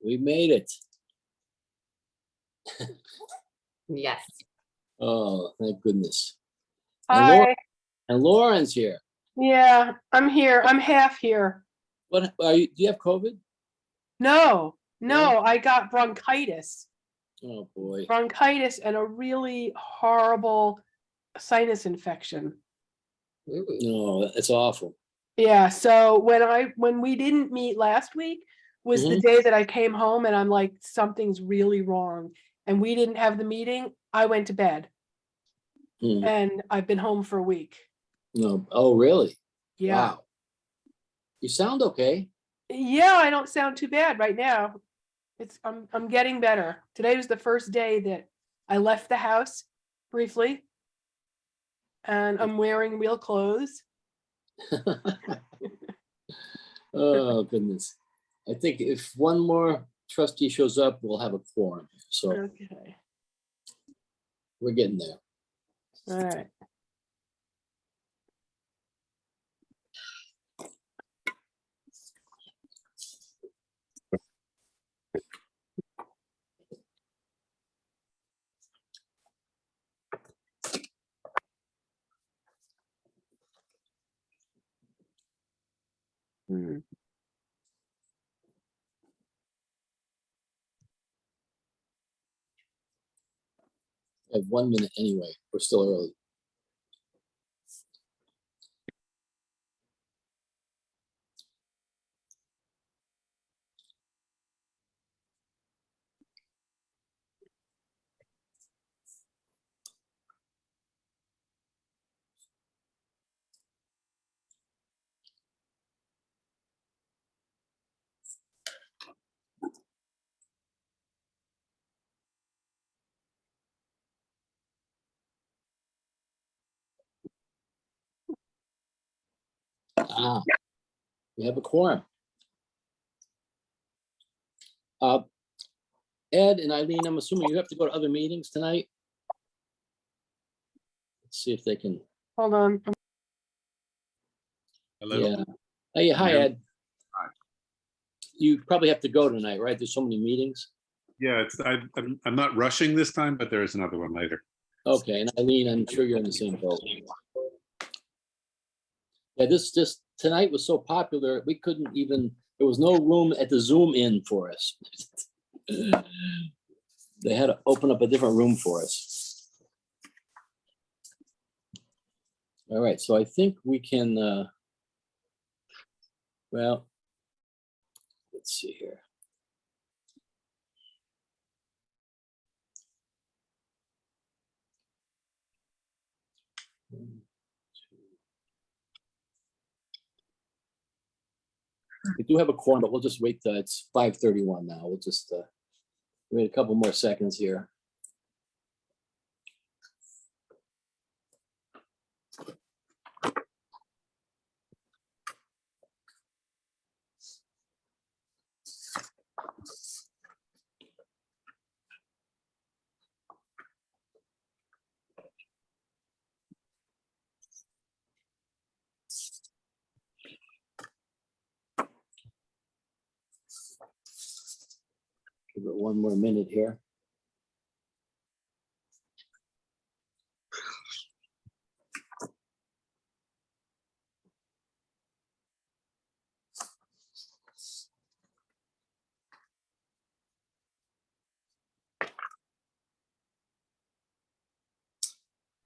We made it. Yes. Oh, thank goodness. Hi. And Lauren's here. Yeah, I'm here. I'm half here. What are you? Do you have COVID? No, No? I got bronchitis. Oh boy. Bronchitis and a really horrible sinus infection. Ooh. No, it's awful. Yeah, so when we didn't meet last week was the day that I came home and I'm like, something's really wrong. And we didn't have the meeting. I went to bed and I've been home for a week. No. Oh, really? Yeah. Wow. You sound okay. Yeah, I don't sound too bad right now. I'm getting better. Today was the first day that I left the house briefly. And I'm wearing real clothes. Oh, goodness. I think if one more trustee shows up, we'll have a quorum. So Okay. we're getting there. All right. I have 1 minute anyway. We're still early. Ah, we have a quorum. Ed and Eileen, I'm assuming you have to go to other meetings tonight. Let's see if they can. Hold on. Hello. Yeah. Hey, hi, Yeah. Ed. Hi. You probably have to go tonight, right? There's so many meetings. Yeah, I'm not rushing this time, but there is another one later. Okay, and Eileen, I'm sure you're in the same boat. Yeah, this tonight was so popular, we couldn't even, there was no room at the Zoom in for us. They had to open up a different room for us. All right, so I think we can, well, let's see here. We do have a quorum, but we'll just wait till it's 5:31 now. We'll just wait a couple more seconds here. Give it 1 more minute here.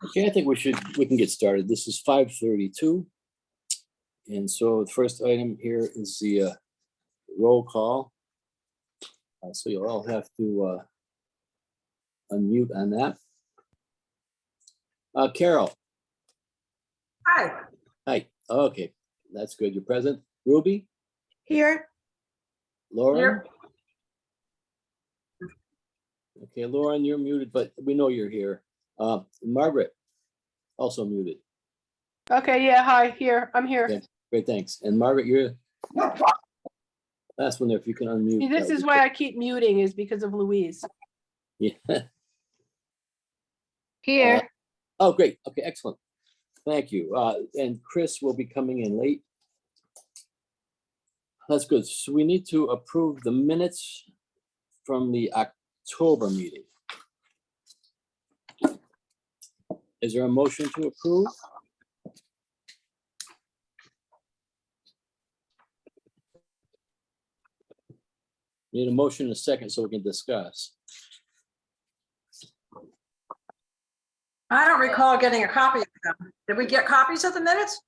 Okay, I think we can get started. This is 5:32. And so the first item here is the roll call. So you'll all have to unmute on that. Carol. Hi. Hi. Okay, that's good. You're present. Ruby. Here. Lauren. Okay, Lauren, you're muted, but we know you're here. Margaret, also muted. Okay, yeah, hi, here. I'm here. Okay, great, thanks. And Margaret, you're last one there. If you can unmute. See, this is why I keep muting is because of Louise. Yeah. Here. Oh, great. Okay, excellent. Thank you. And Chris will be coming in late. That's good. So we need to approve the minutes from the October meeting. Is there a motion to approve? Need a motion in a second so we can discuss. I don't recall getting a copy of them. Did we get copies of the minutes?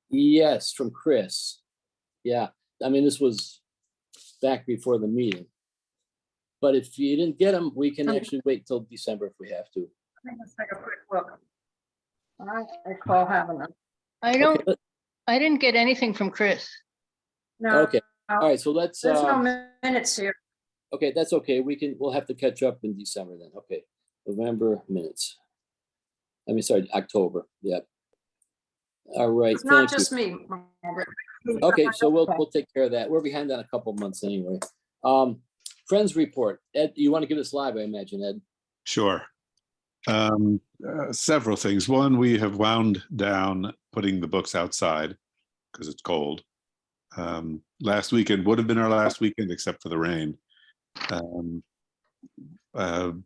Yes, from Chris. Yeah, I mean, this was back before the meeting. But if you didn't get them, we can actually wait till December if we have to. Let's take a quick look. I don't recall having them. I don't, Okay, let- I didn't get anything from Chris. No. Okay. All right, so let's, There's no minutes here. okay, that's okay. We'll have to catch up in December then. Okay, November minutes. I mean, sorry, October. Yep. All right, It's not thank you. just me. Margaret. Okay, so we'll take care of that. We're behind on a couple months anyway. Friends report. Ed, you want to give us live, I imagine, Ed? Sure. Several things. One, we have wound down putting the books outside because it's cold. Last weekend would have been our last weekend except for the rain.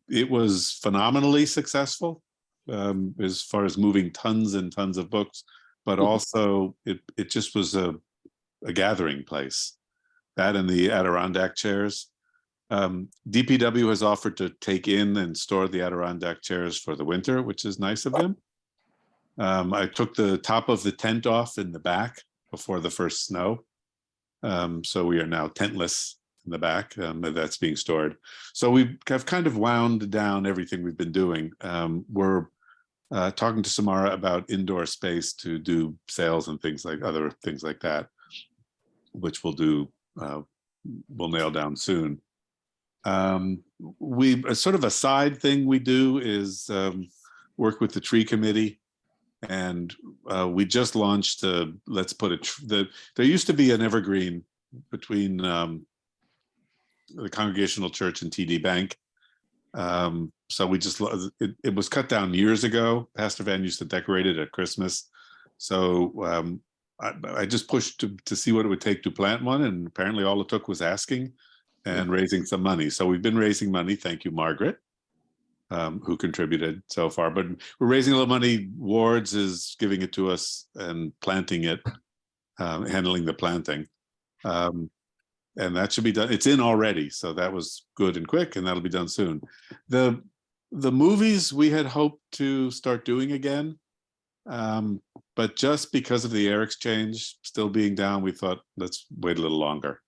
It was phenomenally successful as far as moving tons and tons of books, but also it just was a gathering place. That and the Adirondack chairs. DPW has offered to take in and store the Adirondack chairs for the winter, which is nice of them. I took the top of the tent off in the back before the first snow. So we are now tentless in the back, that's being stored. So we have kind of wound down everything we've been doing. We're talking to Samara about indoor space to do sales and other things like that, which we'll nail down soon. A sort of a side thing we do is work with the tree committee, and we just launched let's put there used to be an evergreen between the Congregational Church and TD Bank. So we just it was cut down years ago. Pastor Van used to decorate it at Christmas. So I just pushed to see what it would take to plant one, and apparently all it took was asking and raising some money. So we've been raising money. Thank you, Margaret, who contributed so far. But we're raising a little money. Wards is giving it to us and planting it, handling the planting. And that should be done. It's in already. So that was good and quick, and that'll be done soon. The movies we had hoped to start doing again. But just because of the air exchange still being down, we thought, let's wait a little longer.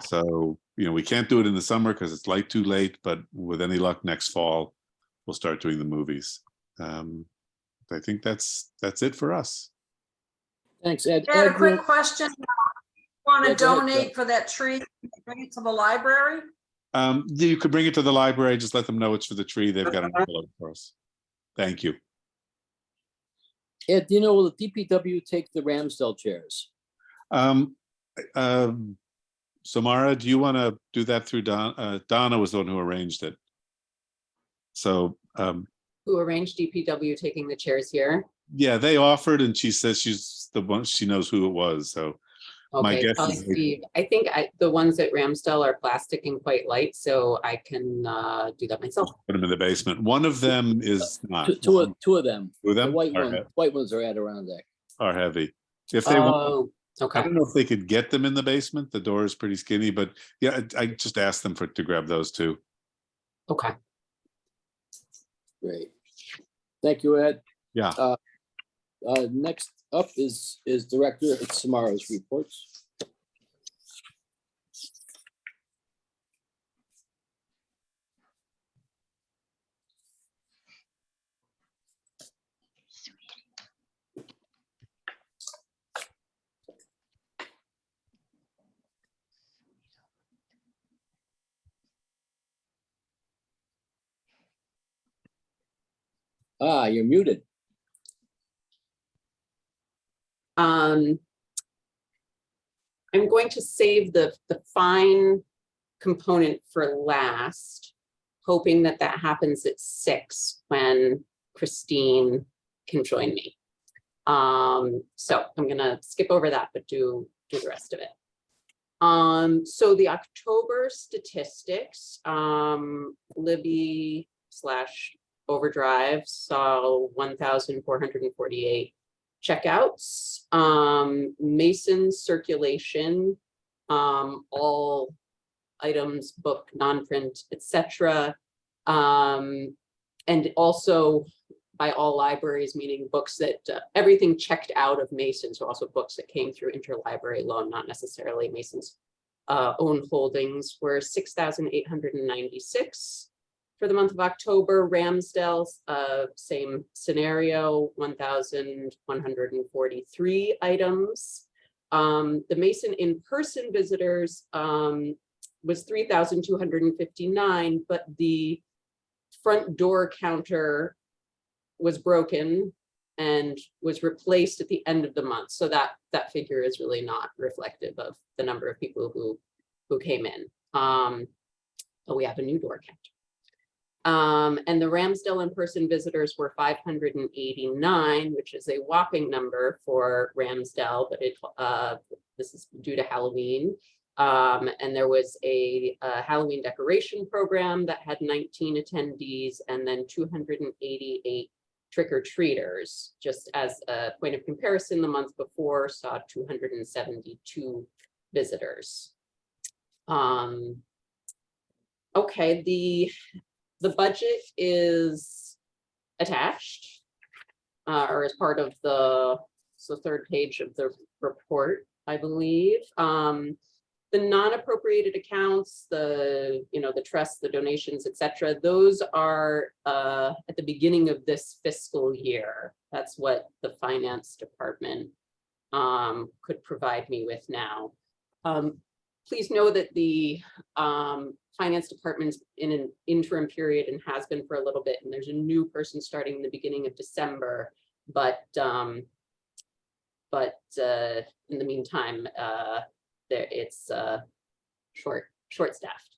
So, we can't do it in the summer because it's too late, but with any luck next fall, we'll start doing the movies. I think that's it for us. Thanks, Ed. I had a Ed, quick question. Want Yeah, to go ahead, Joe. donate for that tree? Bring it to the library? You could bring it to the library. Just let them know it's for the tree. They've got an envelope for us. Thank you. Ed, will the DPW take the Ramsdale chairs? Samara, do you want to do that through Donna was the one who arranged it. So Who arranged DPW taking the chairs here? yeah, they offered, and she says she's the one, she knows who it was. So my Okay, guess probably is Steve. I think the ones at Ramsdale are plastic and quite light, so I can do that myself. put them in the basement. One of them is not. Two of them. Two of The them white ones are Adirondack. are heavy. If they want, Oh, I okay. don't know if they could get them in the basement. The door is pretty skinny, but yeah, I just asked them to grab those two. Okay. Great. Thank you, Ed. Yeah. Next up is Director Samara's reports. You're muted. I'm going to save the fine component for last, hoping that happens at 6 when Christine can join me. So I'm gonna skip over that, but do the rest of it. So the October statistics, Libby / Overdrive saw 1,448 checkouts. Mason circulation, all items, book, non-print, etc. And also by all libraries, meaning books that everything checked out of Mason, so also books that came through interlibrary loan, not necessarily Mason's own holdings, were 6,896 for the month of October. Ramsdale's same scenario, 1,143 items. The Mason in-person visitors was 3,259, but the front door counter was broken and was replaced at the end of the month. So that figure is really not reflective of the number of people who came in. But we have a new door counter. And the Ramsdale in-person visitors were 589, which is a whopping number for Ramsdale, but this is due to Halloween. And there was a Halloween decoration program that had 19 attendees and then 288 trick-or-treaters. Just as a point of comparison, the month before saw 272 visitors. Okay, the budget is attached or as part of the third page of the report, I believe. The non-appropriated accounts, the trusts, the donations, etc., those are at the beginning of this fiscal year. That's what the finance department could provide me with now. Please know that the finance department's in an interim period and has been for a little bit, and there's a new person starting in the beginning of December. But in the meantime, it's short-staffed.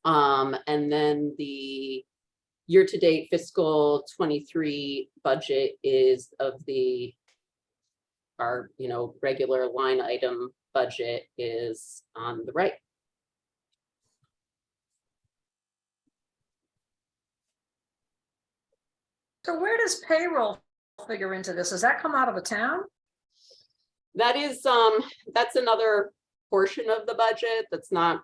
And then the year-to-date fiscal 23 budget is of our regular line item budget is on the right. So where does payroll figure into this? Does that come out of the town? That is, that's another portion of the budget. That's not,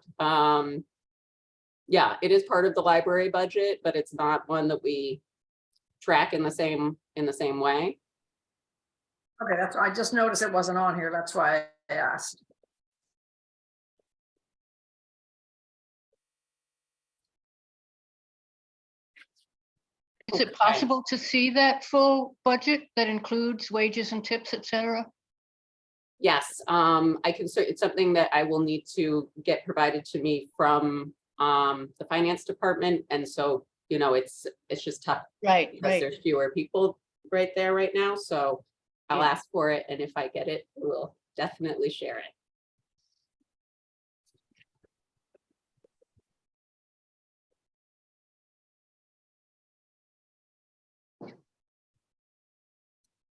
yeah, it is part of the library budget, but it's not one that we track in the same way. Okay, I just noticed it wasn't on here. That's why I asked. Is it possible to see that full budget that includes wages and tips, et cetera? Yes, I can. It's something that I will need to get provided to me from the finance department, and so it's just tough, Right, because right. there's fewer people right there right now. So I'll Yeah. ask for it, and if I get it, we'll definitely share it.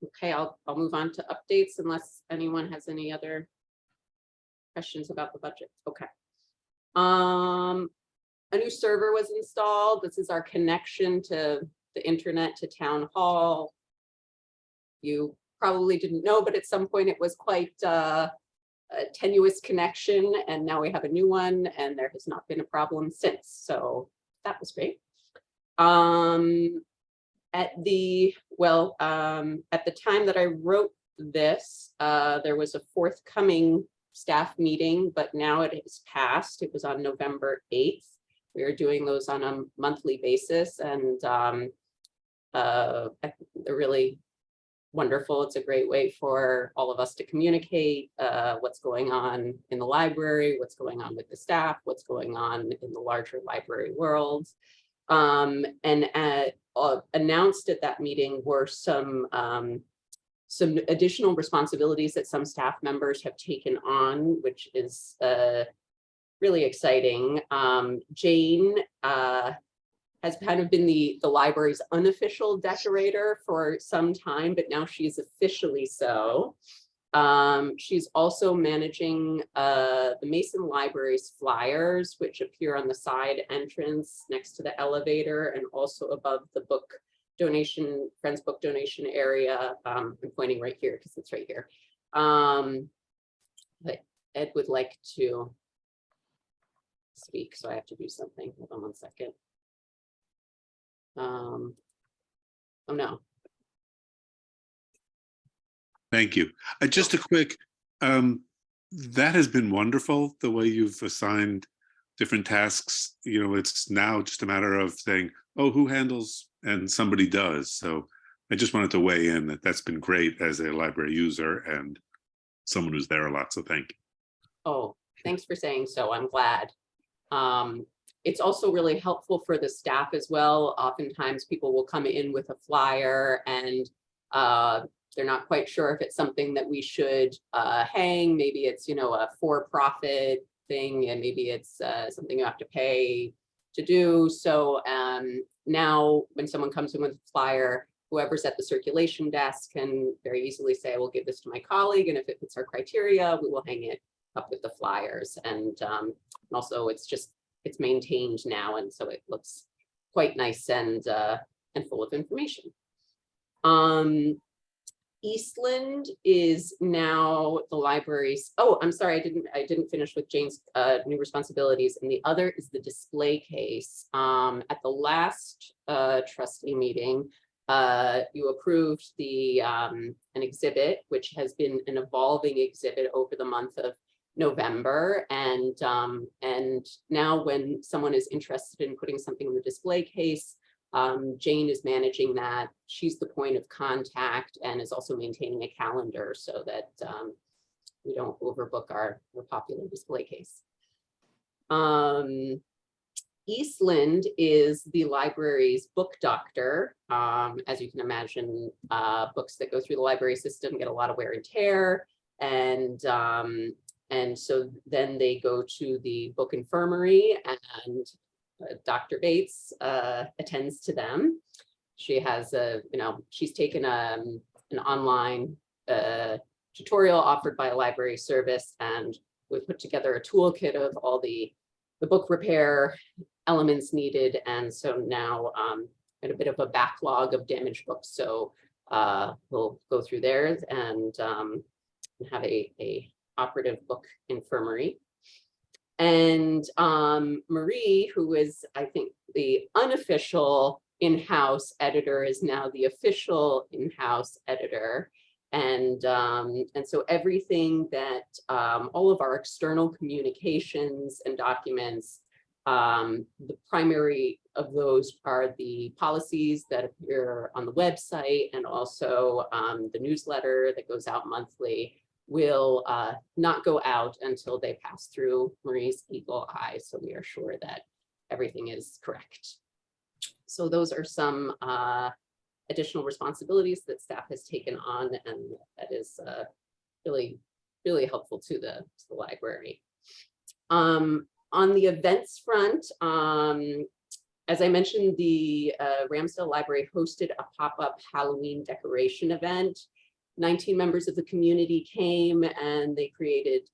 Okay, I'll move on to updates unless anyone has any other questions about the budget. Okay. A new server was installed. This is our connection to the internet, to town hall. You probably didn't know, but at some point it was quite a tenuous connection, and now we have a new one, and there has not been a problem since. So that was great. At the time that I wrote this, there was a forthcoming staff meeting, but now it has passed. It was on November 8th. We are doing those on a monthly basis, and they're really wonderful. It's a great way for all of us to communicate what's going on in the library, what's going on with the staff, what's going on in the larger library world. And announced at that meeting were some additional responsibilities that some staff members have taken on, which is really exciting. Jane has kind of been the library's unofficial decorator for some time, but now she's officially so. She's also managing the Mason Library's flyers, which appear on the side entrance next to the elevator and also above the book donation, Friends book donation area. I'm pointing right here because it's right here. But Ed would like to speak, so I have to do something. Hold on one second. Oh no. Thank you. Just a quick, that has been wonderful, the way you've assigned different tasks. You know, it's now just a matter of saying, oh, who handles, and somebody does. So I just wanted to weigh in that that's been great as a library user and someone who's there a lot. So thank you. Oh, thanks for saying so. I'm glad. It's also really helpful for the staff as well. Oftentimes people will come in with a flyer and they're not quite sure if it's something that we should hang. Maybe it's, you know, a for-profit thing, and maybe it's something you have to pay to do. So now when someone comes in with a flyer, whoever's at the circulation desk can very easily say, I will give this to my colleague, and if it fits our criteria, we will hang it up with the flyers. And also it's maintained now, and so it looks quite nice and full of information. Eastland is now the library's, oh, I'm sorry, I didn't finish with Jane's new responsibilities, and the other is the display case. At the last trustee meeting, you approved the an exhibit, which has been an evolving exhibit over the month of November, and now when someone is interested in putting something in the display case, Jane is managing that. She's the point of contact and is also maintaining a calendar so that we don't overbook our popular display case. Eastland is the library's book doctor. As you can imagine, books that go through the library system get a lot of wear and tear, and so then they go to the book infirmary, and Dr. Bates attends to them. She has she's taken an online tutorial offered by a library service, and we've put together a toolkit of all the book repair elements needed. And so now at a bit of a backlog of damaged books. So we'll go through there and have a operative book infirmary. And Marie, who is, I think, the unofficial in-house editor, is now the official in-house editor. And so everything that all of our external communications and documents, the primary of those are the policies that appear on the website, and also the newsletter that goes out monthly will not go out until they pass through Marie's eagle eye. So we are sure that everything is correct. So those are some additional responsibilities that staff has taken on, and that is really, really helpful to the library. On the events front, as I mentioned, the Ramsdale Library hosted a pop-up Halloween decoration event. 19 members of the community came, and they created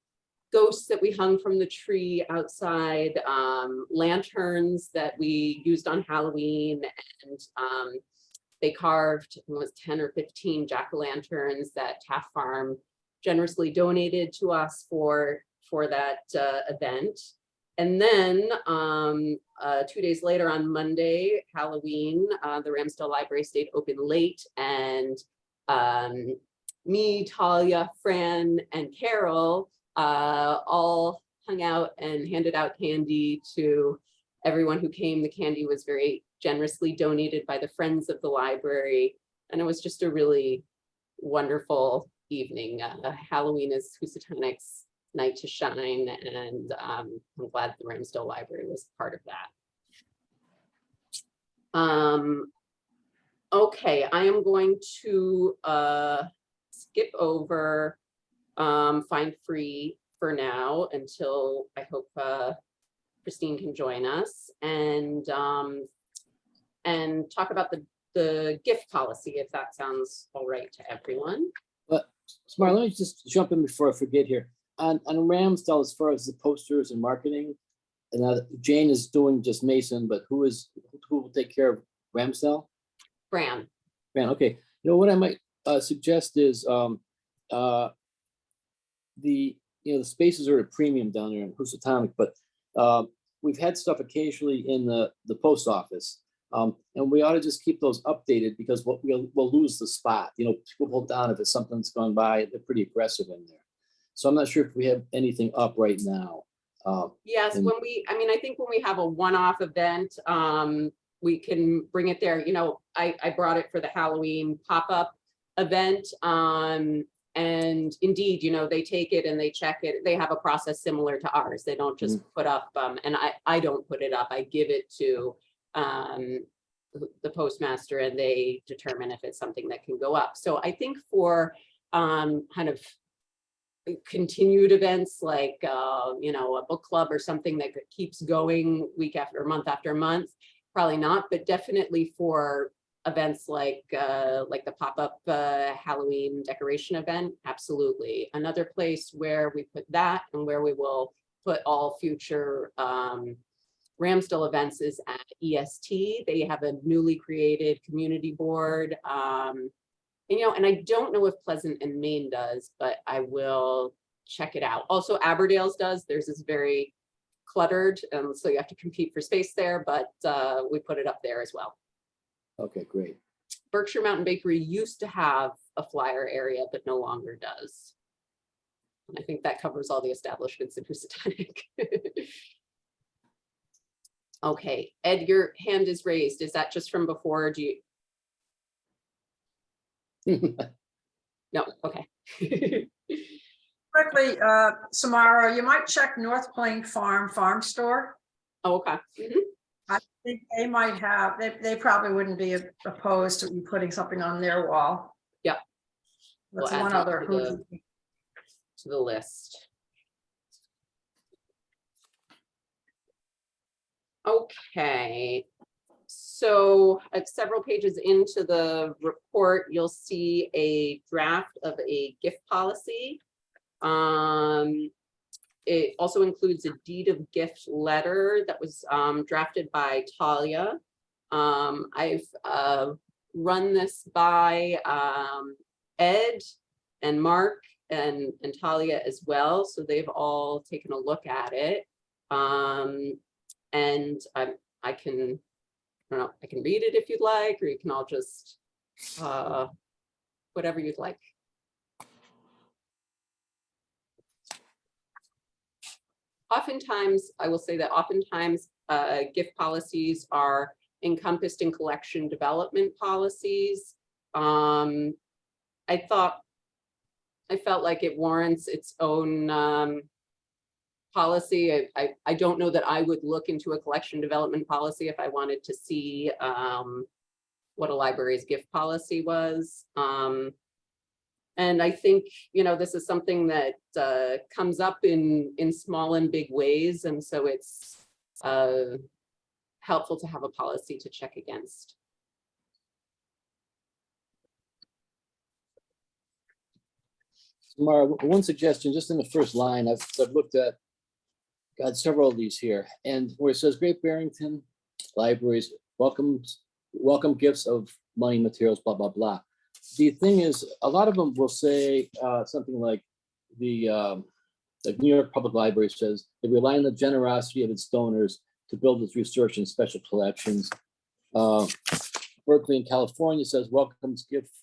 ghosts that we hung from the tree outside, lanterns that we used on Halloween, and they carved 10 or 15 jack-o'-lanterns that Taft Farm generously donated to us for that event. And then 2 days later, on Monday, Halloween, the Ramsdale Library stayed open late, and me, Talia, Fran, and Carol all hung out and handed out candy to everyone who came. The candy was very generously donated by the Friends of the Library, and it was just a really wonderful evening. Halloween is Housatonic's night to shine, and I'm glad the Ramsdale Library was part of that. Okay, I am going to skip over Find Free for now until I hope Christine can join us, and talk about the gift policy, if that sounds all right to everyone. But Smart, let me just jump in before I forget here. On Ramsdale, as far as the posters and marketing, and Jane is doing just Mason, but who will take care of Ramsdale? Fran, Man, okay, you know what I might suggest is the spaces are at a premium down there in Housatonic, but we've had stuff occasionally in the post office. And we ought to just keep those updated because we'll lose the spot. People hold down if it's something that's gone by, they're pretty aggressive in there. So I'm not sure if we have anything up right now. yes, And- I think when we have a one-off event, we can bring it there. I brought it for the Halloween pop-up event. And indeed, they take it and they check it. They have a process similar to ours. They don't just put up, and I don't put it up. I give it to the postmaster and they determine if it's something that can go up. So I think for kind of continued events like, a book club or something that keeps going week after month, probably not, but definitely for events like the pop-up Halloween decoration event, absolutely. Another place where we put that and where we will put all future Ramsdale events is at EST. They have a newly created community board. And I don't know if Pleasant and Maine does, but I will check it out. Also, Aberdale's does. Theirs is very cluttered, so you have to compete for space there, but we put it up there as well. Okay, great. Berkshire Mountain Bakery used to have a flyer area, but no longer does. And I think that covers all the establishments in Housatonic. Okay, Ed, your hand is raised. Is that just from before? Do you? No, okay. Quickly, Samara, you might check North Plain Farm Store. Oh, okay. Mhm. I think they might have, they probably wouldn't be opposed to you putting something on their wall. Yep. That's We'll add one that other. to the list. Okay, so at several pages into the report, you'll see a draft of a gift policy. It also includes a deed of gift letter that was drafted by Talia. I've run this by Ed and Mark and Talia as well, so they've all taken a look at it. And I can read it if you'd like, or you can all just whatever you'd like. Oftentimes, I will say that oftentimes gift policies are encompassed in collection development policies. I felt like it warrants its own policy. I don't know that I would look into a collection development policy if I wanted to see what a library's gift policy was. And I think, this is something that comes up in small and big ways. And so it's helpful to have a policy to check against. Mara, one suggestion, just in the first line, I've looked at, got several of these here, and where it says Great Barrington Libraries welcome gifts of money, materials, blah, blah, blah. The thing is, a lot of them will say something like the New York Public Library says they rely on the generosity of its donors to build its research and special collections. Berkeley in California says welcomes gifts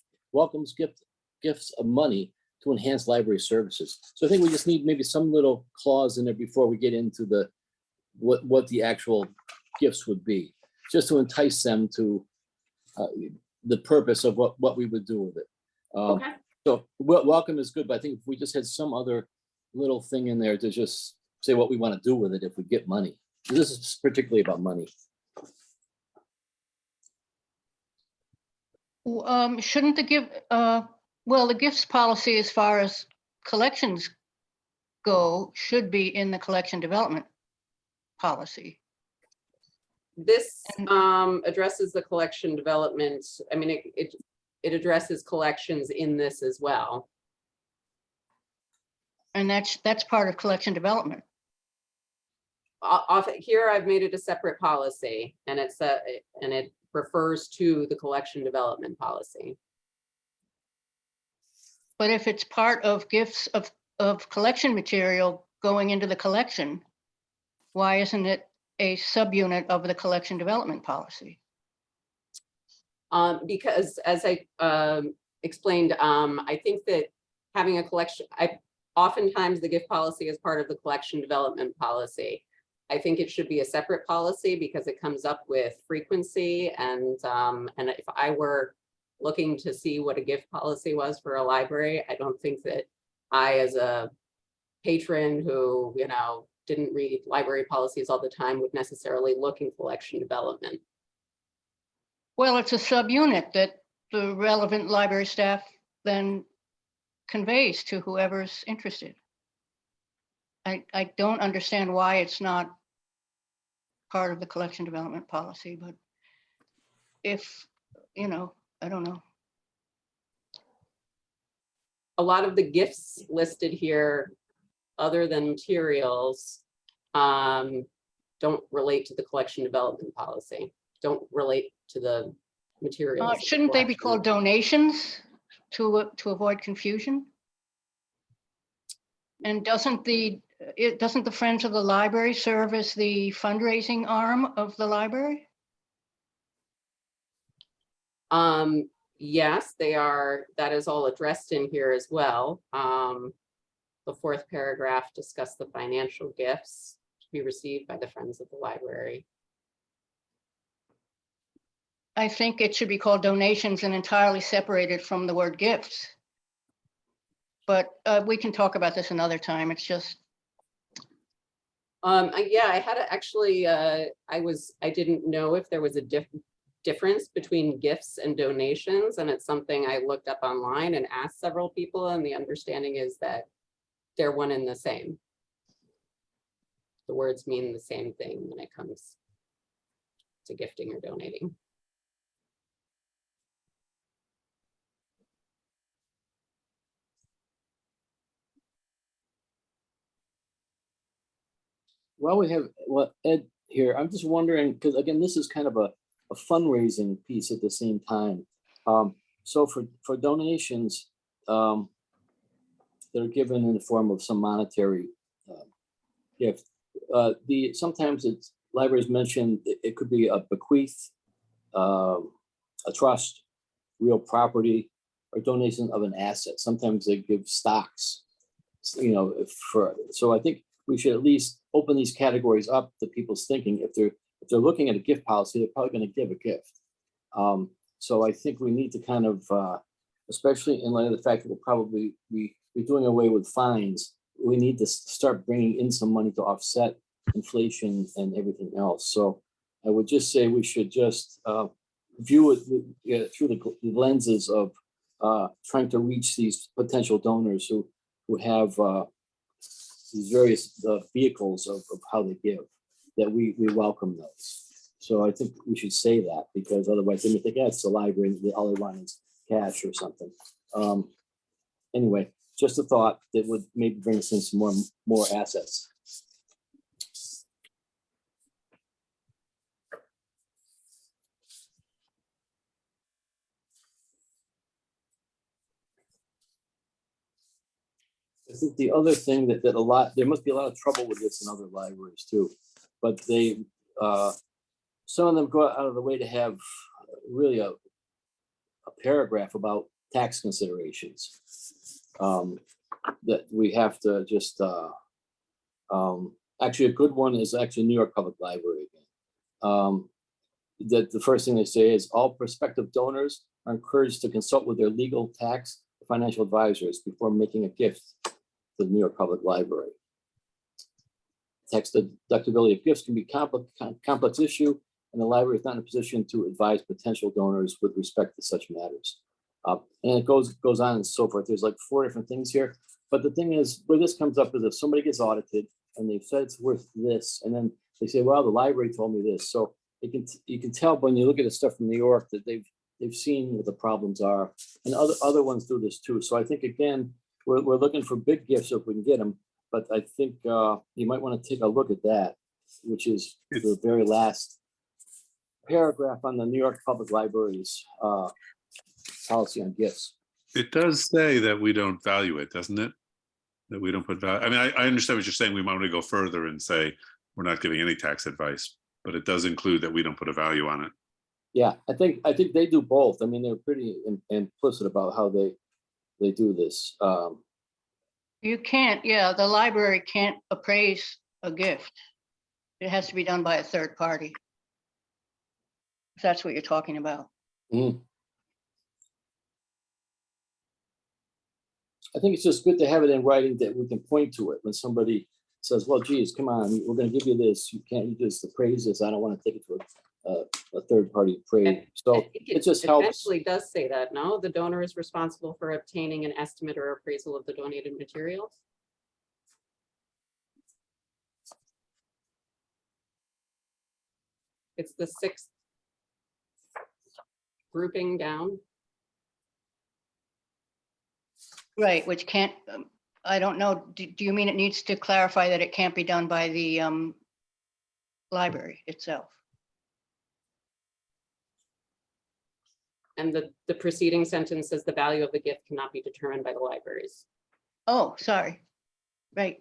of money to enhance library services. So I think we just need maybe some little clause in there before we get into what the actual gifts would be, just to entice them to the purpose of what we would do with it. Okay. So welcome is good, but I think if we just had some other little thing in there to just say what we want to do with it if we get money. This is particularly about money. Shouldn't the gifts policy as far as collections go should be in the collection development policy. This addresses the collection development. I mean, it addresses collections in this as well. And that's part of collection development. Off here, I've made it a separate policy, and it refers to the collection development policy. But if it's part of gifts of collection material going into the collection, why isn't it a subunit of the collection development policy? Because as I explained, I think that having a collection, oftentimes the gift policy is part of the collection development policy. I think it should be a separate policy because it comes up with frequency, and if I were looking to see what a gift policy was for a library, I don't think that I, as a patron who, didn't read library policies all the time, would necessarily look in collection development. Well, it's a subunit that the relevant library staff then conveys to whoever's interested. I don't understand why it's not part of the collection development policy, but if, I don't know. A lot of the gifts listed here, other than materials, don't relate to the collection development policy, don't relate to the materials. of the Shouldn't they be collection. called donations to avoid confusion? And doesn't the Friends of the Library serve as the fundraising arm of the library? Yes, they are. That is all addressed in here as well. The fourth paragraph discuss the financial gifts to be received by the Friends of the Library. I think it should be called donations and entirely separated from the word gifts. But we can talk about this another time. It's just. Yeah, I had to actually, I didn't know if there was a difference between gifts and donations, and it's something I looked up online and asked several people, and the understanding is that they're one and the same. The words mean the same thing when it comes to gifting or donating. Well, we have, Ed here, I'm just wondering, because again, this is kind of a fundraising piece at the same time. So for donations that are given in the form of some monetary gift, sometimes libraries mention it could be a bequeath, a trust, real property, or donation of an asset. Sometimes they give stocks, so I think we should at least open these categories up to people's thinking. If they're looking at a gift policy, they're probably going to give a gift. So I think we need to kind of, especially in light of the fact that we'll probably be doing away with fines, we need to start bringing in some money to offset inflation and everything else. So I would just say we should just view it through the lenses of trying to reach these potential donors who have these various vehicles of how they give, that we welcome those. So I think we should say that, because otherwise they may think, it's the library, all they want is cash or something. Anyway, just a thought that would maybe bring us in some more assets. I think the other thing that there must be a lot of trouble with this in other libraries too, but some of them go out of the way to have really a paragraph about tax considerations that we have to just, actually a good one is actually New York Public Library again. That the first thing they say is all prospective donors are encouraged to consult with their legal, tax, financial advisors before making a gift to the New York Public Library. Tax deductibility of gifts can be a complex issue, and the library is not in a position to advise potential donors with respect to such matters. And it goes on and so forth. There's like 4 different things here. But the thing is, where this comes up is if somebody gets audited and they've said it's worth this, and then they say, well, the library told me this. So you can tell when you look at the stuff from New York that they've seen what the problems are, and other ones do this too. So I think, again, we're looking for big gifts if we can get them, but I think you might want to take a look at that, which is the very last paragraph on the New York Public Library's policy on gifts. It does say that we don't value it, doesn't it? That we don't put value. I mean, I understand what you're saying. We might want to go further and say we're not giving any tax advice, but it does include that we don't put a value on it. Yeah, I think they do both. I mean, they're pretty implicit about how they do this. You can't, yeah, the library can't appraise a gift. It has to be done by a third party. If that's what you're talking about. I think it's just good to have it in writing that we can point to it when somebody says, well, geez, come on, we're going to give you this. You can't just appraise this. I don't want to take it to a third party appraise. So I think it just helps. Actually does say that, no? The donor is responsible for obtaining an estimate or appraisal of the donated materials. It's the 6th grouping down. Right, which can't, I don't know, do you mean it needs to clarify that it can't be done by the library itself? And the preceding sentence says the value of the gift cannot be determined by the libraries. Oh, sorry. Right.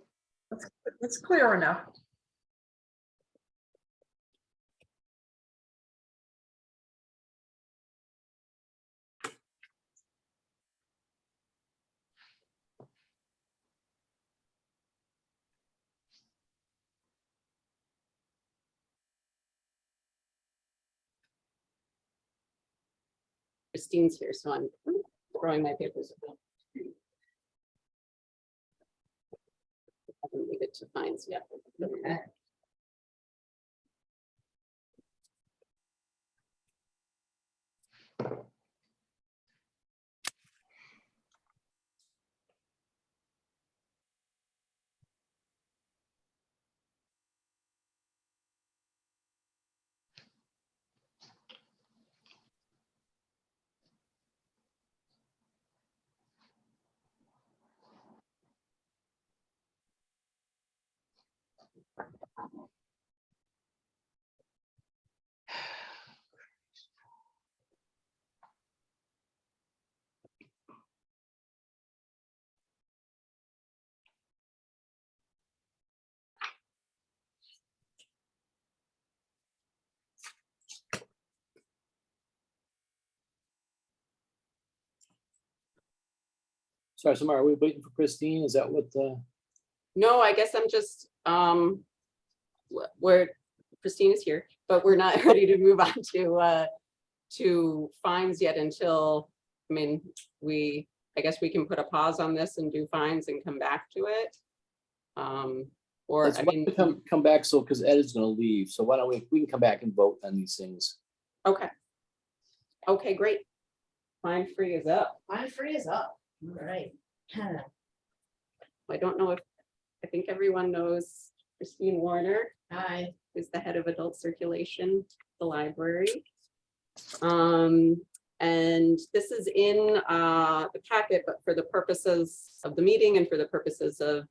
It's clear enough. Christine's here, so I'm throwing my papers at them. I haven't made it to fines yet. Okay. Sorry, Samara, are we waiting for Christine? Is that what? No, I guess I'm just, we're, Christine is here, but we're not ready to move on to fines yet until, I mean, I guess we can put a pause on this and do fines and come back to it. Or, Let's I mean, come back, so, because Ed is going to leave. So why don't we can come back and vote on these things. okay. Okay, great. Fine free is up. Fine free is up. All right. I don't know if, I think everyone knows Christine Warner Hi. is the head of adult circulation, at the library. And this is in the packet, but for the purposes of the meeting and for the purposes of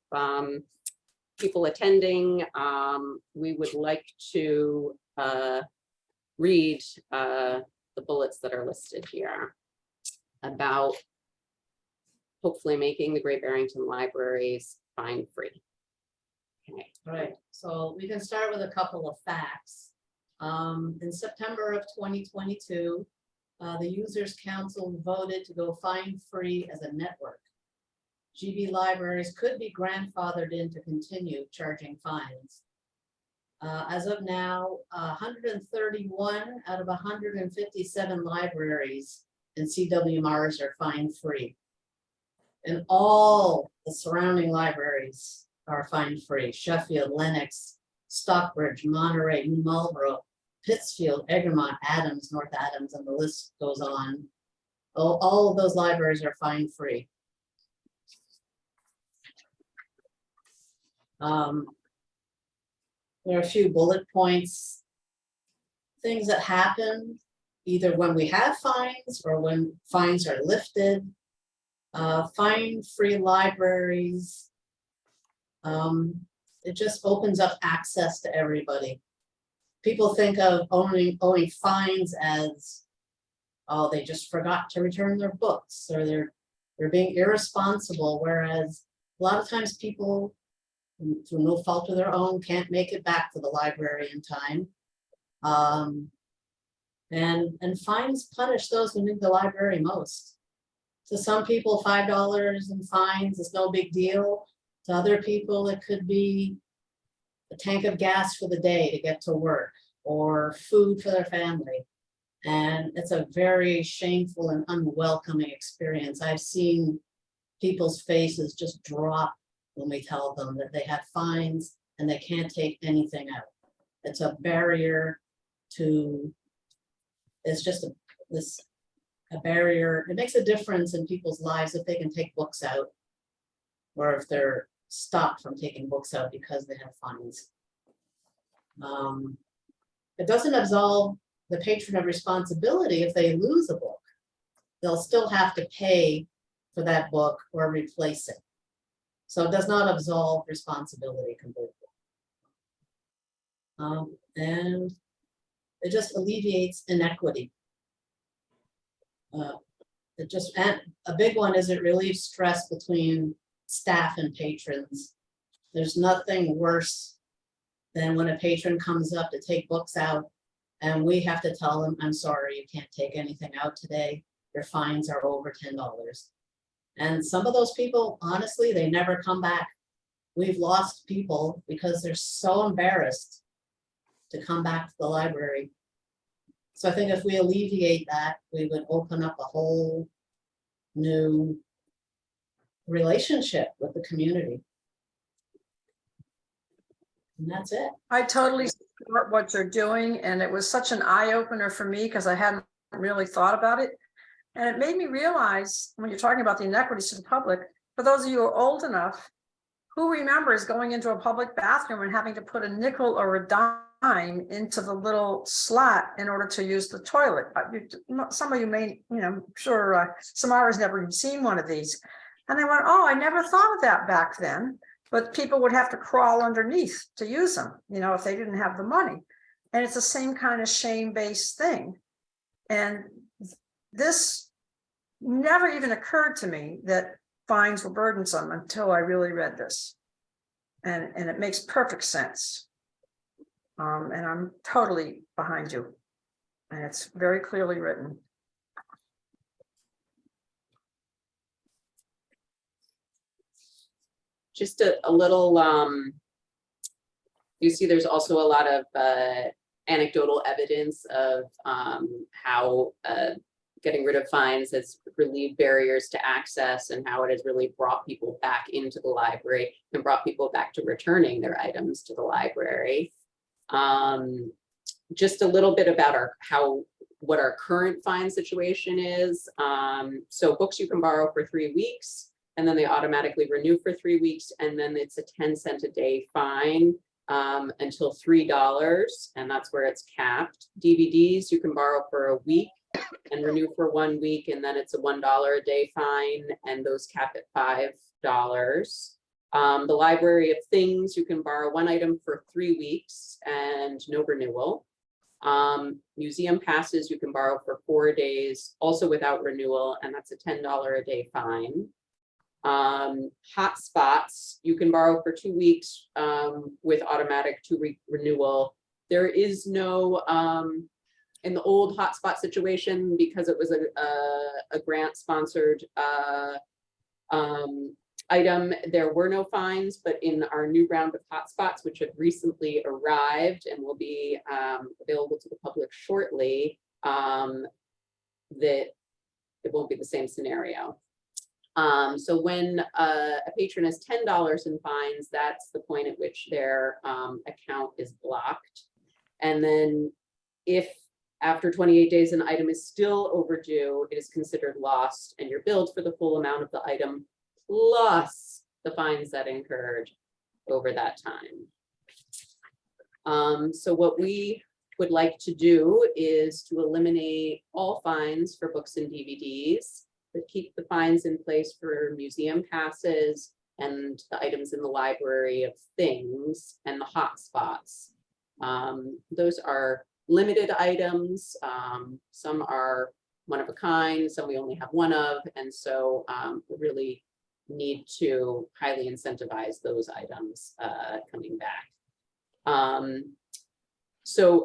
people attending, we would like to read the bullets that are listed here about hopefully making the Great Barrington Libraries fine free. Okay. All right. So we can start with a couple of facts. In September of 2022, the Users Council voted to go fine free as a network. GB libraries could be grandfathered in to continue charging fines. As of now, 131 out of 157 libraries in CWMRs are fine free. And all the surrounding libraries are fine free. Sheffield, Lenox, Stockbridge, Monterey, New Marlborough, Pittsfield, Egremont, Adams, North Adams, and the list goes on. All of those libraries are fine free. There are a few bullet points, things that happen either when we have fines or when fines are lifted. Fine-free libraries. It just opens up access to everybody. People think of owing fines as, oh, they just forgot to return their books, or they're being irresponsible, whereas a lot of times people, through no fault of their own, can't make it back to the library in time. And fines punish those who need the library most. To some people, $5 in fines is no big deal. To other people, it could be a tank of gas for the day to get to work, or food for their family. And it's a very shameful and unwelcoming experience. I've seen people's faces just drop when we tell them that they have fines and they can't take anything out. It's a barrier to, it's just a barrier. It makes a difference in people's lives if they can take books out, or if they're stopped from taking books out because they have fines. It doesn't absolve the patron of responsibility if they lose a book. They'll still have to pay for that book or replace it. So it does not absolve responsibility completely. And it just alleviates inequity. And a big one is it relieves stress between staff and patrons. There's nothing worse than when a patron comes up to take books out and we have to tell them, I'm sorry, you can't take anything out today. Your fines are over $10. And some of those people, honestly, they never come back. We've lost people because they're so embarrassed to come back to the library. So I think if we alleviate that, we would open up a whole new relationship with the community. And that's it. I totally support what you're doing, and it was such an eye-opener for me because I hadn't really thought about it. And it made me realize, when you're talking about the inequities to the public, for those of you who are old enough, who remembers going into a public bathroom and having to put a nickel or a dime into the little slot in order to use the toilet? Some of you may, I'm sure Samara's never even seen one of these. And I went, oh, I never thought of that back then. But people would have to crawl underneath to use them, if they didn't have the money. And it's the same kind of shame-based thing. And this never even occurred to me that fines were burdensome until I really read this. And it makes perfect sense. And I'm totally behind you. And it's very clearly written. Just a little, you see there's also a lot of anecdotal evidence of how getting rid of fines has relieved barriers to access, and how it has really brought people back into the library and brought people back to returning their items to the library. Just a little bit about what our current fine situation is. So books you can borrow for 3 weeks, and then they automatically renew for 3 weeks, and then it's a 10-cent a day fine until $3, and that's where it's capped. DVDs you can borrow for a week and renew for 1 week, and then it's a $1 a day fine, and those cap at $5. The Library of Things, you can borrow one item for 3 weeks and no renewal. Museum passes you can borrow for 4 days, also without renewal, and that's a $10 a day fine. Hotspots you can borrow for 2 weeks with automatic 2-week renewal. There is no in the old hotspot situation, because it was a grant sponsored item, there were no fines, but in our new round of hotspots, which have recently arrived and will be available to the public shortly, that it won't be the same scenario. So when a patron has $10 in fines, that's the point at which their account is blocked. And then if after 28 days an item is still overdue, it is considered lost, and you're billed for the full amount of the item plus the fines that incurred over that time. So what we would like to do is to eliminate all fines for books and DVDs. but keep the fines in place for museum passes and the items in the library of things and the hotspots. Those are limited items. Some are one of a kind, some we only have one of, and so we really need to highly incentivize those items coming back. So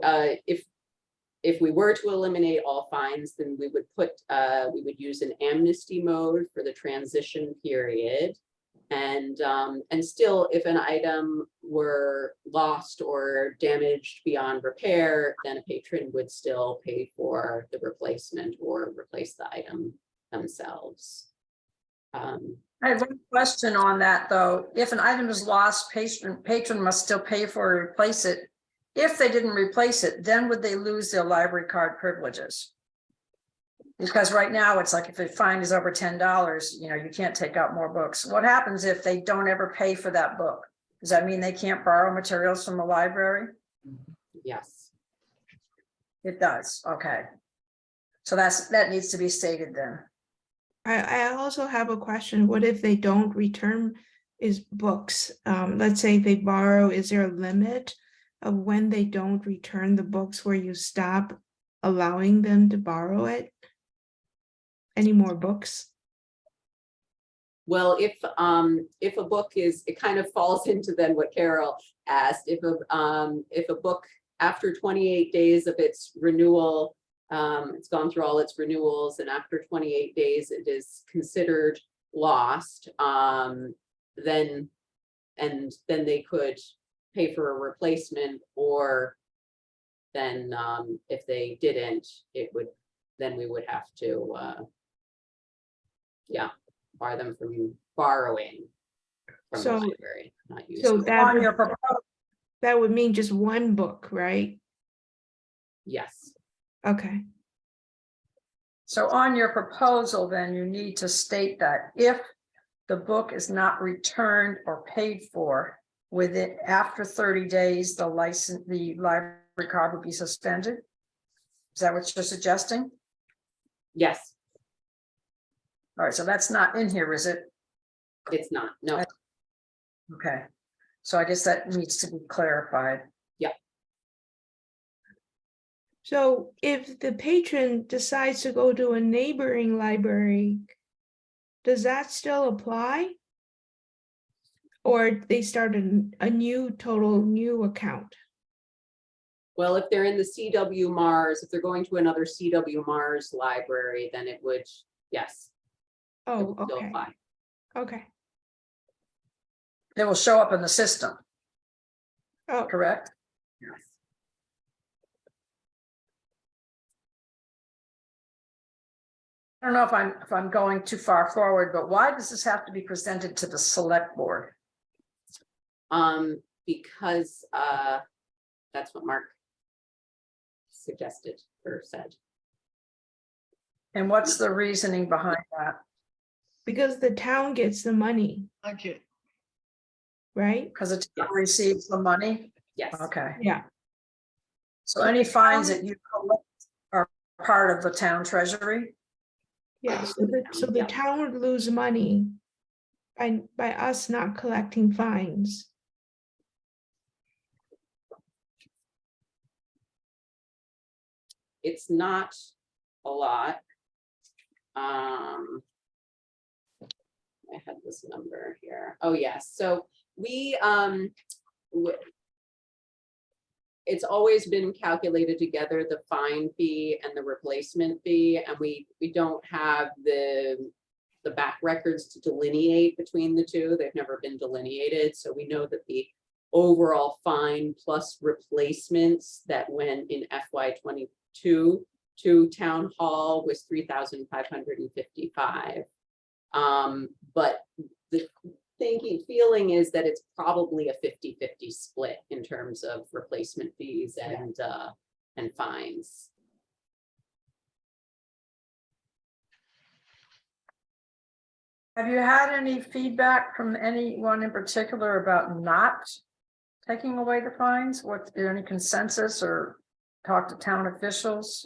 if we were to eliminate all fines, then we would use an amnesty mode for the transition period. And still, if an item were lost or damaged beyond repair, then a patron would still pay for the replacement or replace the item themselves. I have one question on that, though. If an item is lost, patron must still pay for or replace it. If they didn't replace it, then would they lose their library card privileges? Because right now it's like if a fine is over $10, you can't take out more books. What happens if they don't ever pay for that book? Does that mean they can't borrow materials from the library? Yes. It does. Okay. So that needs to be stated then. I also have a question. What if they don't return his books? Let's say they borrow, is there a limit of when they don't return the books where you stop allowing them to borrow it? Any more books? Well, if a book is, it kind of falls into then what Carol asked. If a book after 28 days of its renewal, it's gone through all its renewals, and after 28 days it is considered lost, then they could pay for a replacement, or then if they didn't, then we would have to bar them from borrowing from the So- library, not using. So On your proposal, that would mean just one book, right? Yes. Okay. so on your proposal, then you need to state that if the book is not returned or paid for within after 30 days, the library card would be suspended. Is that what you're suggesting? Yes, All right, so that's not in here, is it? it's not. No. Okay, so I guess that needs to be clarified. So if the patron decides to go to a neighboring library, does that still apply? Or they start a total new account? Well, if they're in the CW Mars, if they're going to another CW Mars library, then it would, yes. It Oh, would still okay, apply. okay. It will show up in the system, Oh, correct? Yes. I don't know if I'm going too far forward, but why does this have to be presented to the select board? Because that's what Mark suggested or said. And what's the reasoning behind that? because the town gets the money, Budget. right? Because the town Yes. receives the money? Yes. Okay, Yeah, so any fines that you collect are part of the town treasury? yeah, so the Yeah. town would lose money by us not collecting fines. It's not a lot. I had this number here. Oh, yes. So we, it's always been calculated together, the fine fee and the replacement fee, and we don't have the back records to delineate between the two. They've never been delineated, so we know that the overall fine plus replacements that went in FY22 to town hall was $3,555. But the feeling is that it's probably a 50-50 split in terms of replacement fees and fines. Have you had any feedback from anyone in particular about not taking away the fines? What, is there any consensus or talk to town officials?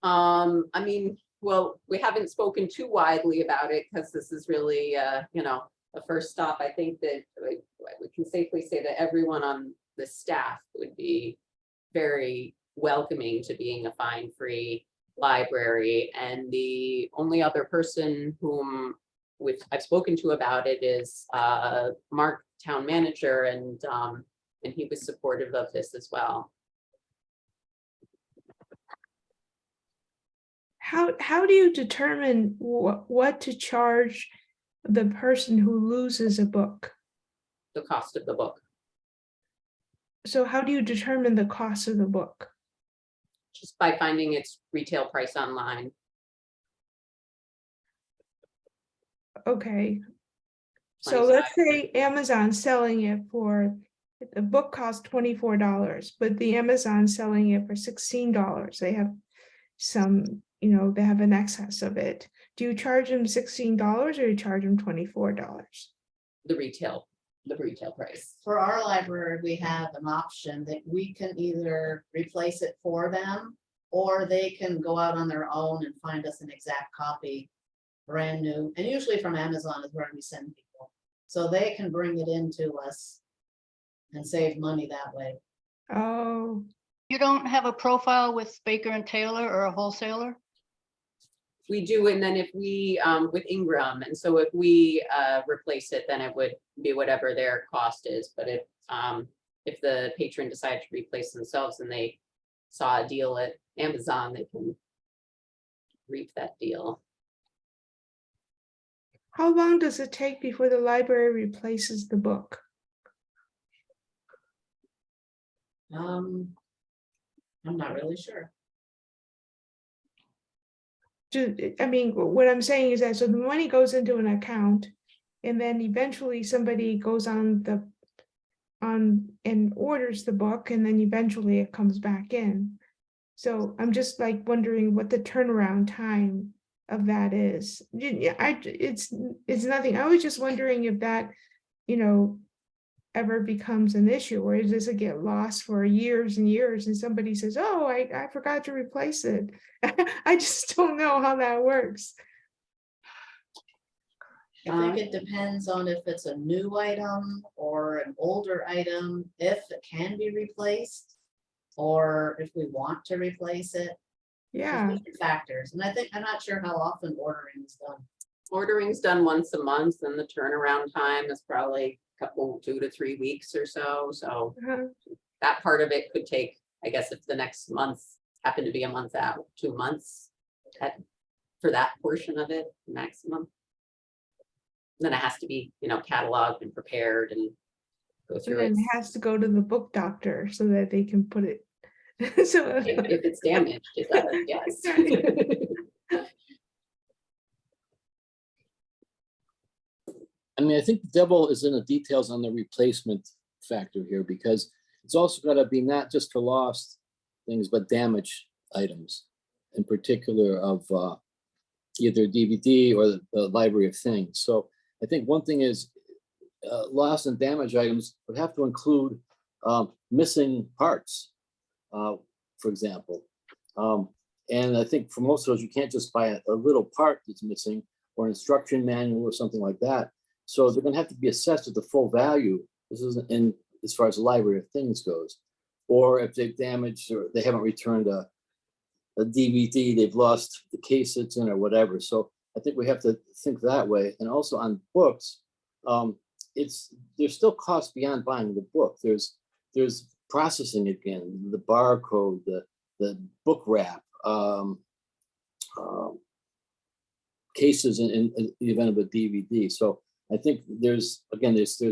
I mean, Well, we haven't spoken too widely about it because this is really, you know, the first stop. I think that we can safely say that everyone on the staff would be very welcoming to being a fine-free library. And the only other person whom I've spoken to about it is Mark, town manager, and he was supportive of this as well. How do you determine what to charge the person who loses a book? The cost of the book, So how do you determine the cost of the book? just by finding its retail price online. Okay. So let's 25. say Amazon's selling it for, the book costs $24, but the Amazon's selling it for $16. They have some, they have an excess of it. Do you charge them $16 or you charge them $24? The retail price. For our library, we have an option that we can either replace it for them, or they can go out on their own and find us an exact copy, brand new, and usually from Amazon is where we send people. So they can bring it into us and save money that way. Oh, You don't have a profile with Baker and Taylor or a wholesaler? We do, and then if we, with Ingram, and so if we replace it, then it would be whatever their cost is. But if the patron decided to replace themselves and they saw a deal at Amazon, they can reap that deal. how long does it take before the library replaces the book? I'm not really sure. I mean, what I'm saying is that, so the money goes into an account and then eventually somebody goes on and orders the book, and then eventually it comes back in. So I'm just like wondering what the turnaround time of that is. It's nothing. I was just wondering if that, ever becomes an issue, or does it get lost for years and years and somebody says, oh, I forgot to replace it. I just don't know how that works. I think it depends on if it's a new item or an older item, if it can be replaced, or if we want to replace it. There's Yeah, different factors, and I'm not sure how often ordering is done. Ordering's done once a month, and the turnaround time is probably a couple, 2 to 3 weeks or so. So uh-huh. that part of it could take, I guess, if the next month happened to be a month out, 2 months for that portion of it, maximum. Then it has to be, cataloged and prepared and go And through then it. it has to go to the book doctor so that they can put it. So If it's damaged, it does, yes. I mean, I think the devil is in the details on the replacement factor here, because it's also got to be not just for lost things, but damaged items, in particular of either DVD or the library of things. So I think one thing is lost and damaged items would have to include missing parts, for example. And I think for most of those, you can't just buy a little part that's missing or an instruction manual or something like that. So they're going to have to be assessed at the full value. This isn't in as far as the library of things goes. Or if they've damaged or they haven't returned a DVD, they've lost the case it's in or whatever. So I think we have to think that way. And also on books, there's still costs beyond buying the book. There's processing again, the barcode, the book wrap, cases in the event of a DVD. So I think there's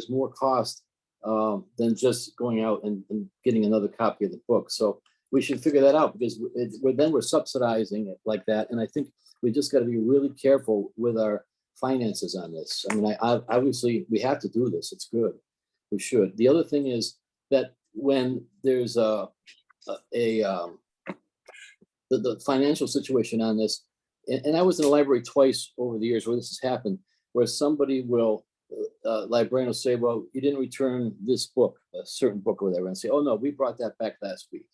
more cost than just going out and getting another copy of the book. So we should figure that out, because we're subsidizing it like that. And I think we just got to be really careful with our finances on this. I mean, obviously we have to do this. It's good. We should. The other thing is that when there's the financial situation on this, and I was in the library twice over the years where this has happened, where somebody will, librarian will say, well, you didn't return this book, a certain book or whatever, and say, oh no, we brought that back last week.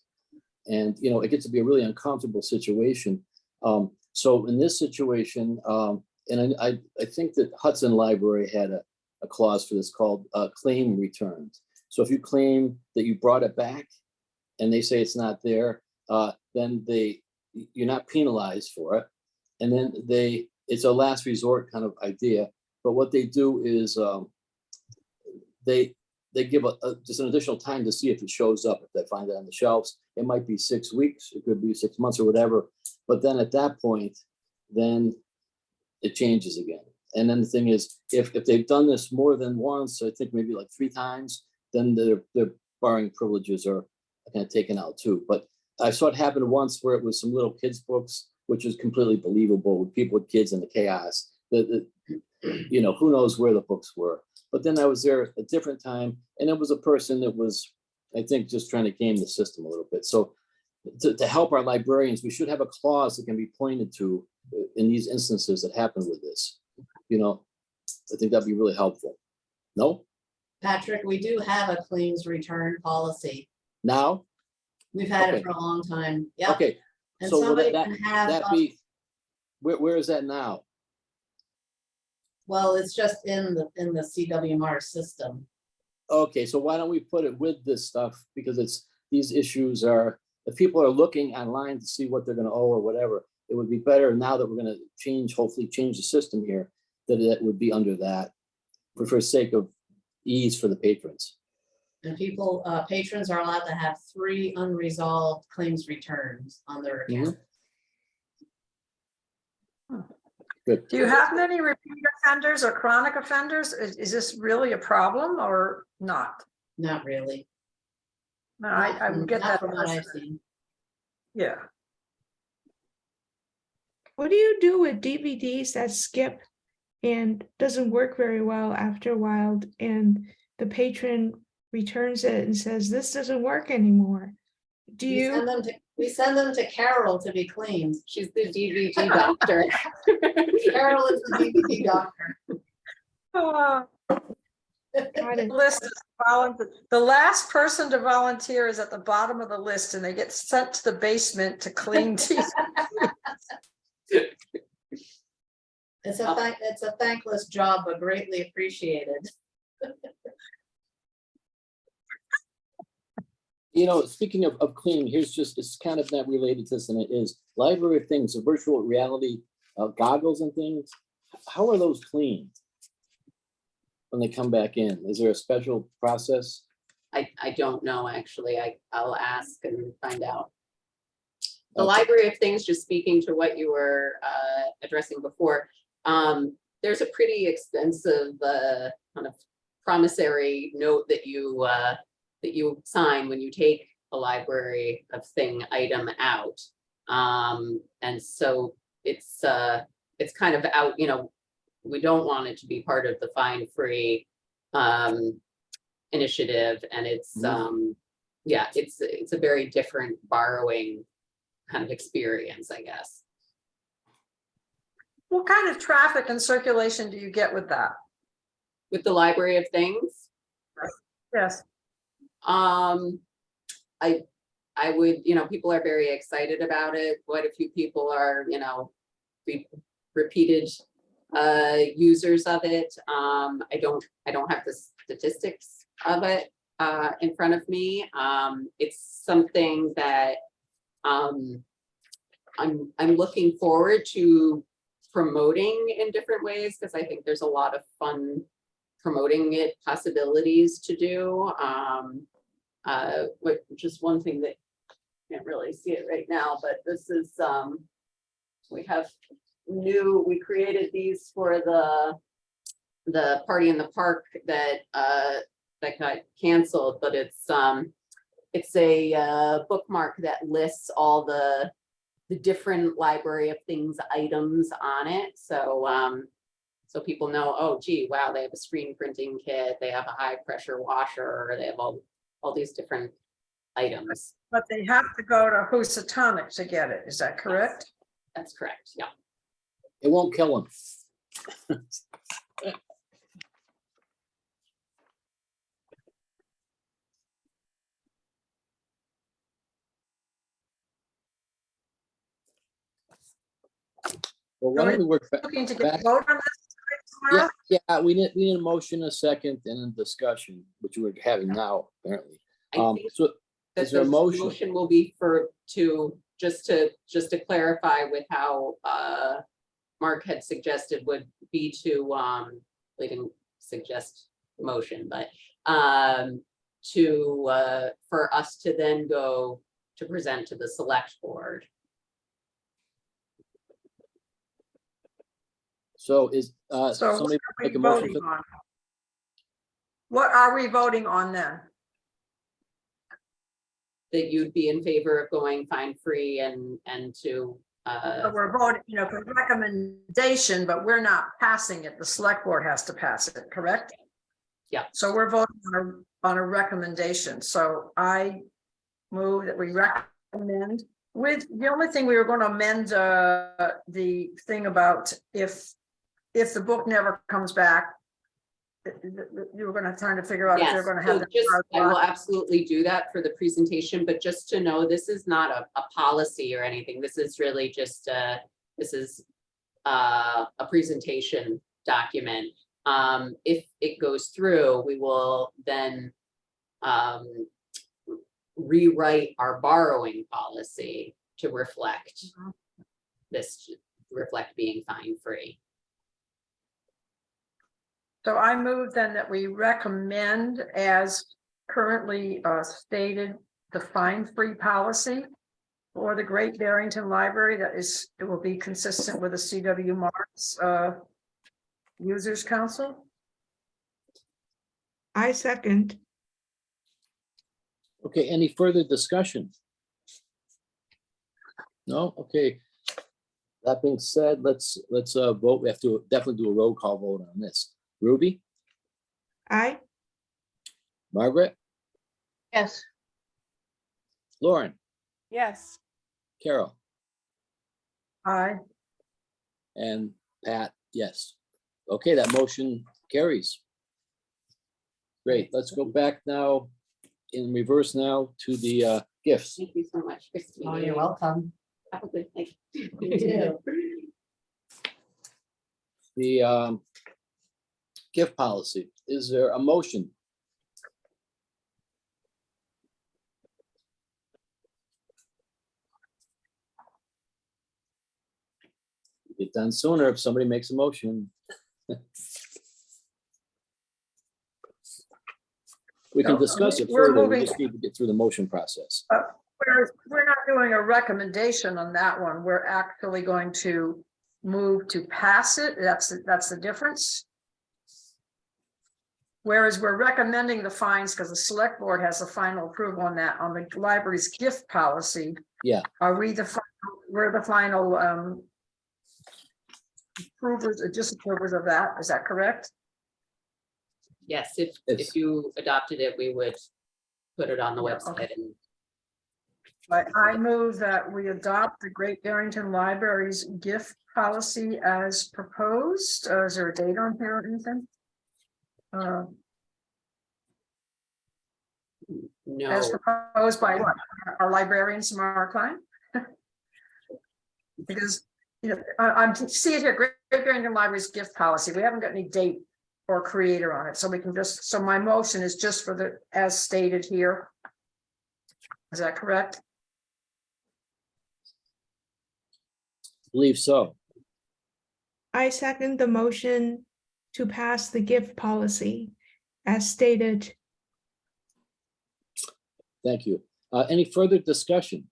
And, it gets to be a really uncomfortable situation. So in this situation, and I think that Hudson Library had a clause for this called claim returns. So if you claim that you brought it back and they say it's not there, then you're not penalized for it. And then it's a last resort kind of idea. But what they do is they give just an additional time to see if it shows up. If they find it on the shelves, it might be 6 weeks, it could be 6 months or whatever. But then at that point, then it changes again. And then the thing is, if they've done this more than once, I think maybe like 3 times, then their borrowing privileges are kind of taken out too. But I saw it happen once where it was some little kids' books, which was completely believable with people with kids and the chaos. You know, who knows where the books were. But then I was there a different time, and it was a person that was, I think, just trying to game the system a little bit. So to help our librarians, we should have a clause that can be pointed to in these instances that happen with this. You know, I think that'd be really helpful. No? Patrick, we do have a claims return policy. Now? We've had Okay. it for a long time. Yeah. Okay. And So will somebody that can have, that be, where is that now? well, it's just in the CWMR system. Okay, so why don't we put it with this stuff? Because these issues are, if people are looking online to see what they're gonna owe or whatever, it would be better now that we're gonna hopefully change the system here, that it would be under that for sake of ease for the patrons. And people, patrons are allowed to have 3 unresolved claims returns on their account. Good. Do you have many repeat offenders or chronic offenders? Is this really a problem or not? Not really. No, I would get Not that. from what I've person. seen. Yeah. What do you do with DVDs that skip and doesn't work very well after a while, and the patron returns it and says, this doesn't work anymore? Do We you? send them to Carol to be cleaned. She's the DVD doctor. Carol is the DVD doctor. Oh, Got it. list is the last person to volunteer is at the bottom of the list, and they get sent to the basement to clean teeth. It's a thankless job, but greatly appreciated. You know, speaking of cleaning, it's kind of not related to this than it is. Library of Things, the virtual reality goggles and things, how are those cleaned when they come back in? Is there a special process? I don't know, actually. I'll ask and find out. The Okay. Library of Things, just speaking to what you were addressing before, there's a pretty extensive kind of promissory note that you sign when you take a Library of Thing item out. And so it's kind of out, you know, we don't want it to be part of the fine-free initiative. And it's, yeah, it's a very different borrowing kind of experience, I guess. What kind of traffic and circulation do you get with that? With the Library of Things, Yes. I would, you know, people are very excited about it. Quite a few people are, you know, repeated users of it. I don't have the statistics of it in front of me. It's something that I'm looking forward to promoting in different ways, because I think there's a lot of fun promoting it possibilities to do. Just one thing that can't really see it right now, but this is we created these for the party in the park that got canceled, but it's a bookmark that lists all the different Library of Things items on it. So so people know, oh gee, wow, they have a screen printing kit, they have a high pressure washer, they have all these different items. But they have to go to Housatonic to get it. Is that correct? That's correct, yeah. It won't kill them. Well, why don't we work back? Looking to back- get vote on this Yeah, tomorrow? yeah, we need a motion, a second, and a discussion, which we're having now, apparently. I think So that is there a the motion? motion will be just to clarify with how Mark had suggested would be to, we didn't suggest motion, but for us to then go to present to the select board. So is, So what somebody are we make a motion? voting on? What are we voting on then? That you'd be in favor of going fine-free and to, So we're voting, for recommendation, but we're not passing it. The select board has to pass it, correct? Yeah. So we're voting on a recommendation. So I move that we recommend with, the only thing we were going to amend, the thing about if the book never comes back, you were gonna try to figure out if yes, they're gonna so have. that just, I will hard absolutely do that for the presentation, but just to know, this is not a policy or anything. This is really just this is a presentation document. If it goes through, we will then rewrite our borrowing policy to reflect Mhm. this, reflect being fine-free. So I move then that we recommend as currently stated, the fine-free policy for the Great Barrington Library that is, it will be consistent with the CW Marks Users Council. I second. Okay, any further discussion? No, okay. That being said, let's vote. We have to definitely do a roll call vote on this. Ruby, I, Margaret, Yes, Lauren, Yes, Carol, Aye. and Pat, yes. Okay, that motion carries. Great, let's go back now in reverse now to the gifts. Thank you so much, Christine. Oh, you're welcome. Have a good night. You too. The gift policy. Is there a motion? Get done sooner if somebody makes a motion. We can No, discuss it we're further. We moving- just need to get through the motion process. We're not doing a recommendation on that one. We're actually going to move to pass it. That's the difference. Whereas we're recommending the fines because the select board has the final approval on that, on the library's gift policy. Yeah. Are we we're the final approvers, disapprovers of that? Is that correct? Yes, if It's- you adopted it, we would put it on the Yeah, website okay. and But I move that we adopt the Great Barrington Library's gift policy as proposed. Is there a date on here or anything? As no, proposed by what? Our librarians, Samara Klein? Because, I'm see it here, Great Barrington Library's gift policy. We haven't got any date or creator on it, so we can just, so my motion is just for the, as stated here. Is that correct? Believe so. I second the motion to pass the gift policy as stated. Thank you. Any further discussion?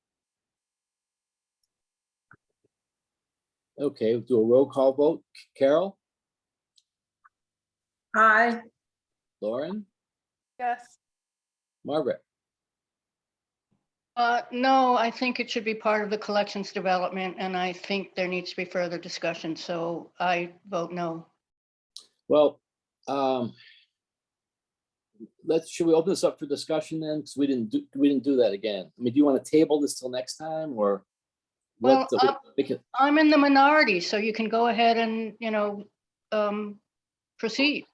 Okay, we'll do a roll call vote. Carol, Aye. Lauren, yes, Margaret, no, I think it should be part of the collections development, and I think there needs to be further discussion, so I vote no. well, should we open this up for discussion then? Because we didn't do that again. I mean, do you want to table this till next time or? Well, make it- I'm in the minority, so you can go ahead and, proceed.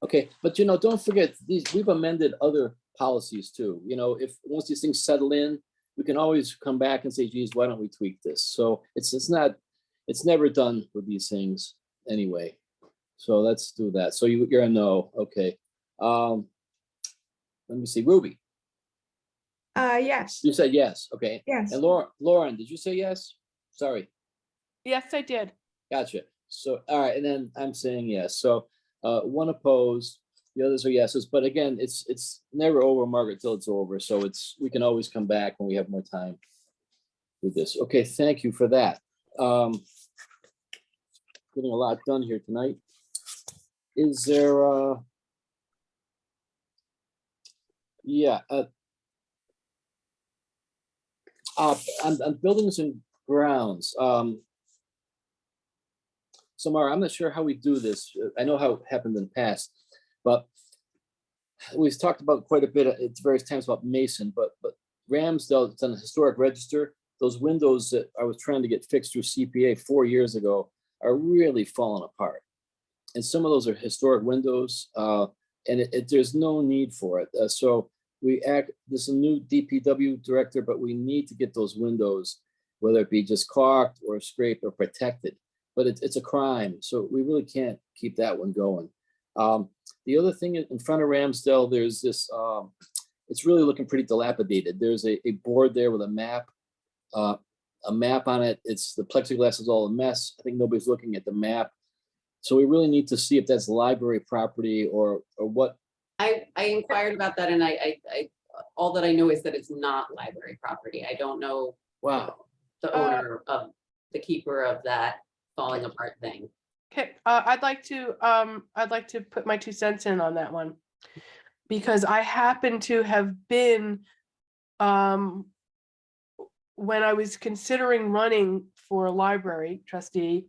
Okay, but don't forget, we've amended other policies too. If, once these things settle in, we can always come back and say, geez, why don't we tweak this? So it's not, it's never done with these things anyway. So let's do that. So you're a no, okay. Let me see, Ruby, Yes, you said yes, okay. yes. And Lauren, did you say yes? Sorry, Yes, I did. gotcha. So, all right, and then I'm saying yes. So one opposed, the others are yeses, but again, it's never over, Margaret, till it's over. So we can always come back when we have more time with this. Okay, thank you for that. Getting a lot done here tonight. Is there yeah, on buildings and grounds, so Mara, I'm not sure how we do this. I know how it happened in the past, but we've talked about quite a bit at various times about Mason, but Ramsdale, it's on the historic register. Those windows that I was trying to get fixed through CPA 4 years ago are really falling apart. And some of those are historic windows, and there's no need for it. So this is a new DPW director, but we need to get those windows, whether it be just caulked or scraped or protected. But it's a crime, so we really can't keep that one going. The other thing in front of Ramsdale, there's this, it's really looking pretty dilapidated. There's a board there with a map on it. It's the plexiglass is all a mess. I think nobody's looking at the map. So we really need to see if that's library property or what. I inquired about that, and I all that I know is that it's not library property. I don't know Wow. the owner of the keeper of that falling apart thing. Okay, I'd like to put my 2 cents in on that one. Because I happen to have been, when I was considering running for a library trustee,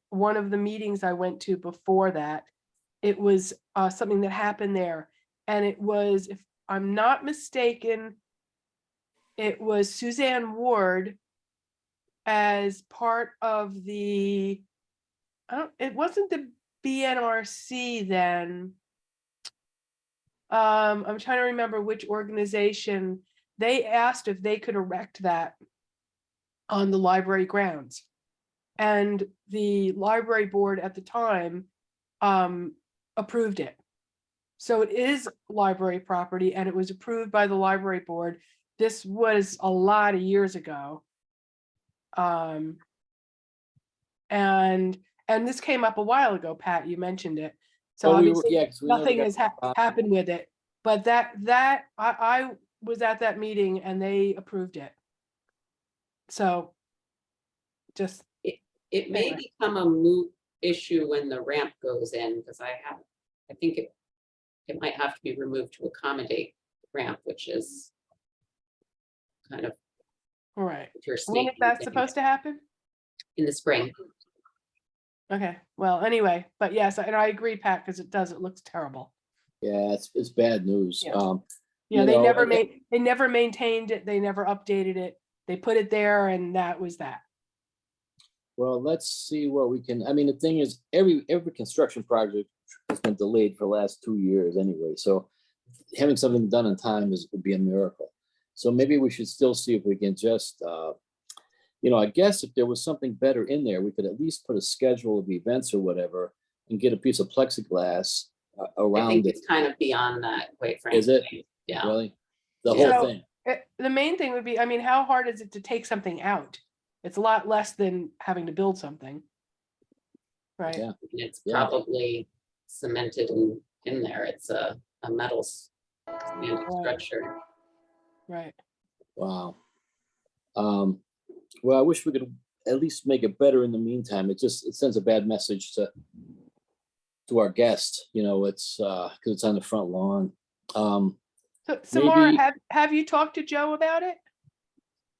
one of the meetings I went to before that, it was something that happened there. And it was, if I'm not mistaken, it was Suzanne Ward as part of the, it wasn't the BNRC then. I'm trying to remember which organization. They asked if they could erect that on the library grounds. And the library board at the time approved it. So it is library property, and it was approved by the library board. This was a lot of years ago. And this came up a while ago, Pat, you mentioned it. So obviously nothing has happened with it, but that I was at that meeting and they approved it. So just. It may become a moot issue when the ramp goes in, because I think it might have to be removed to accommodate the ramp, which is kind of. All right. Your When is that supposed to happen? In the spring. Okay, well, anyway, but yes, and I agree, Pat, because it looks terrible. Yeah, it's bad news. Yeah. You They know, never maintained it, they never updated it, they put it there and that was that. Well, let's see what we can, I mean, the thing is, every construction project has been delayed for the last 2 years anyway. So having something done in time would be a miracle. So maybe we should still see if we can just, I guess if there was something better in there, we could at least put a schedule of events or whatever and get a piece of plexiglass around I think it. it's kind of beyond that, quite frankly. Is it? Yeah. Really? The Yeah. whole thing? The main thing would be, I mean, how hard is it to take something out? It's a lot less than having to build something. Right. Yeah. It's Yeah. probably cemented in there. It's a metal structure. Right. Wow. Well, I wish we could at least make it better in the meantime. It sends a bad message to our guests, it's because it's on the front lawn. So Samara, have you talked to Joe about it?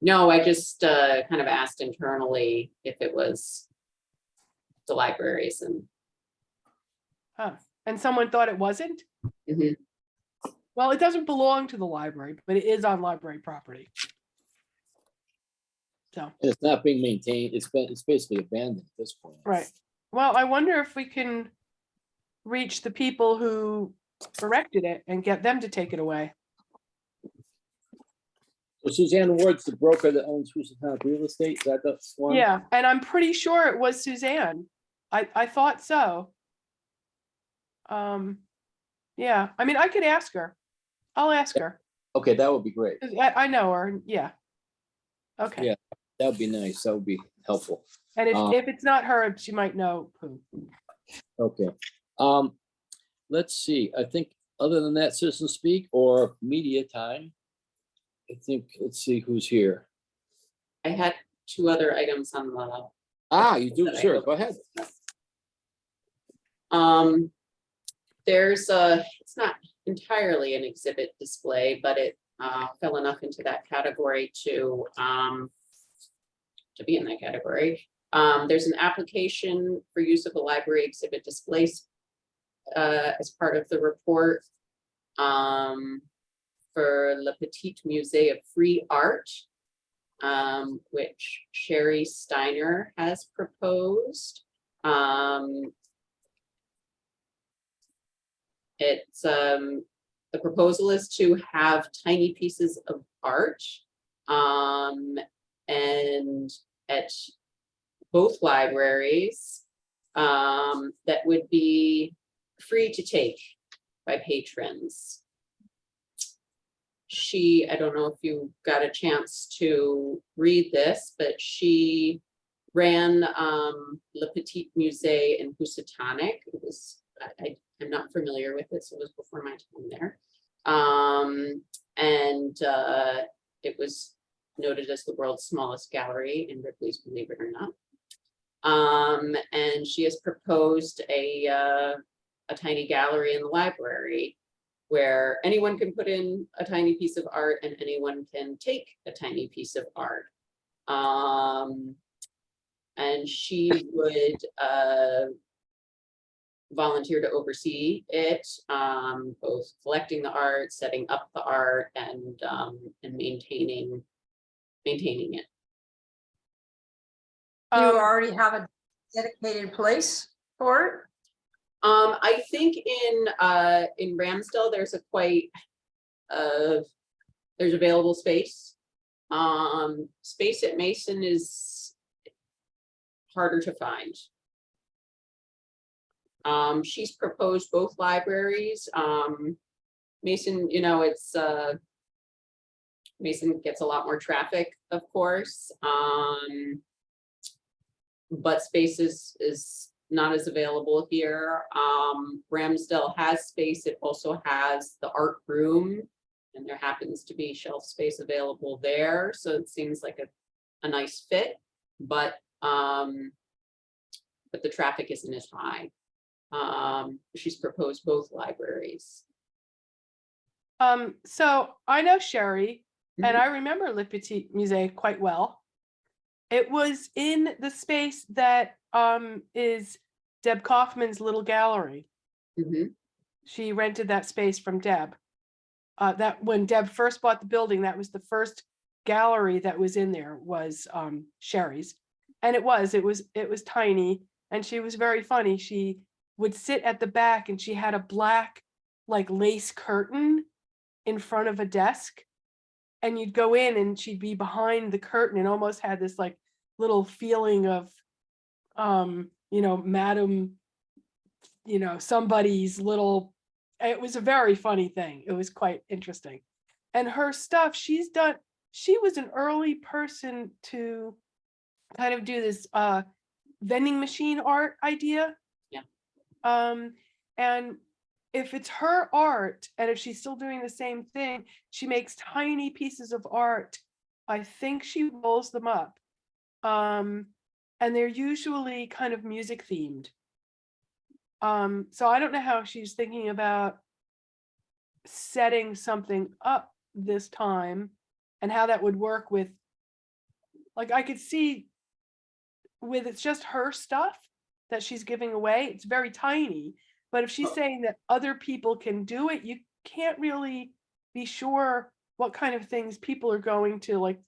No, I just kind of asked internally if it was the libraries And someone thought it wasn't? Mhm. Well, it doesn't belong to the library, but it is on library property. So. And it's not being maintained. It's basically abandoned at this point. Right. Well, I wonder if we can reach the people who erected it and get them to take it away. So Suzanne Ward's the broker that owns Housatonic Real Estate, is that the one? Yeah, and I'm pretty sure it was Suzanne. I thought so. Yeah, I mean, I could ask her. I'll ask her. Okay, that would be great. 'Cause I know her, yeah. Okay, Yeah. That would be nice. That would be helpful. and Um, if it's not her, she might know who. Okay. Let's see. I think other than that, citizen speak or media time. I think, let's see who's here. I had two other items on the You do, sure, go ahead. There's it's not entirely an exhibit display, but it fell enough into that category to be in that category. There's an application for use of a library exhibit displays as part of the report for Le Petit Musée of Free Art, which Sherry Steiner has proposed. It's the proposal is to have tiny pieces of art and at both libraries that would be free to take by patrons. I don't know if you got a chance to read this, but she ran Le Petit Musée in Housatonic. It was, I'm not familiar with it, so it was before my time there. It was noted as the world's smallest gallery in Ripley's, believe it or not. And she has proposed a tiny gallery in the library where anyone can put in a tiny piece of art and anyone can take a tiny piece of art. And she would volunteer to oversee it, both collecting the art, setting up the art, and maintaining it. Do you Um, already have a dedicated place for it? I think in Ramsdale, there's a there's available space. Space at Mason is harder to find. She's proposed both libraries. Mason, it's Mason gets a lot more traffic, of course. But space is not as available here. Ramsdale has space. It also has the art room, and there happens to be shelf space available there. So it seems like a nice fit, but the traffic isn't as high. She's proposed both libraries. So I know Sherry, and Mhm. I remember Le Petit Musée quite well. It was in the space that is Deb Kaufman's little gallery. Mhm. She rented that space from Deb. That when Deb first bought the building, that was the first gallery that was in there was Sherry's. And it was tiny, and she was very funny. She would sit at the back and she had a black like lace curtain in front of a desk. And you'd go in and she'd be behind the curtain and almost had this like little feeling of madam, somebody's little, it was a very funny thing. It was quite interesting. And her stuff, she was an early person to kind of do this vending machine art idea. Yeah. And if it's her art, and if she's still doing the same thing, she makes tiny pieces of art. I think she rolls them up. And they're usually kind of music themed. So I don't know how she's thinking about setting something up this time and how that would work with, like, I could see with it's just her stuff that she's giving away. It's very tiny, but if she's saying that other people can do it, you can't really be sure what kind of things people are going to like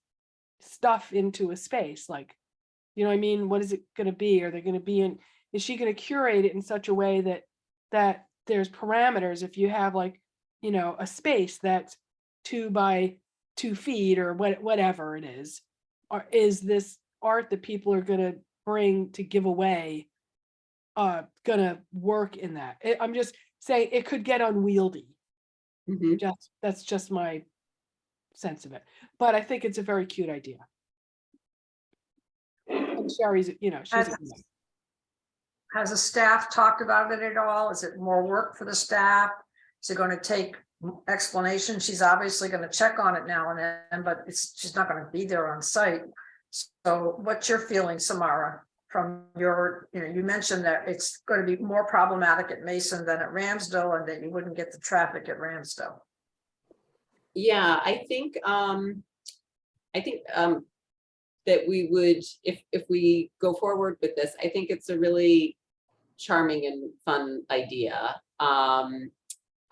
stuff into a space. Like, you know what I mean? What is it going to be? Are they going to be in, is she going to curate it in such a way that there's parameters? If you have like, a space that's 2 by 2 feet or whatever it is? Or is this art that people are gonna bring to give away gonna work in that? I'm just saying it could get unwieldy. Mhm. That's just my sense of it. But I think it's a very cute idea. And Sherry's, she's. Has the staff talked about it at all? Is it more work for the staff? Is it going to take explanation? She's obviously going to check on it now and then, but she's not going to be there on site. So what's your feeling, Samara, from your, you mentioned that it's going to be more problematic at Mason than at Ramsdale and that you wouldn't get the traffic at Ramsdale. Yeah, I think that we would, if we go forward with this, I think it's a really charming and fun idea.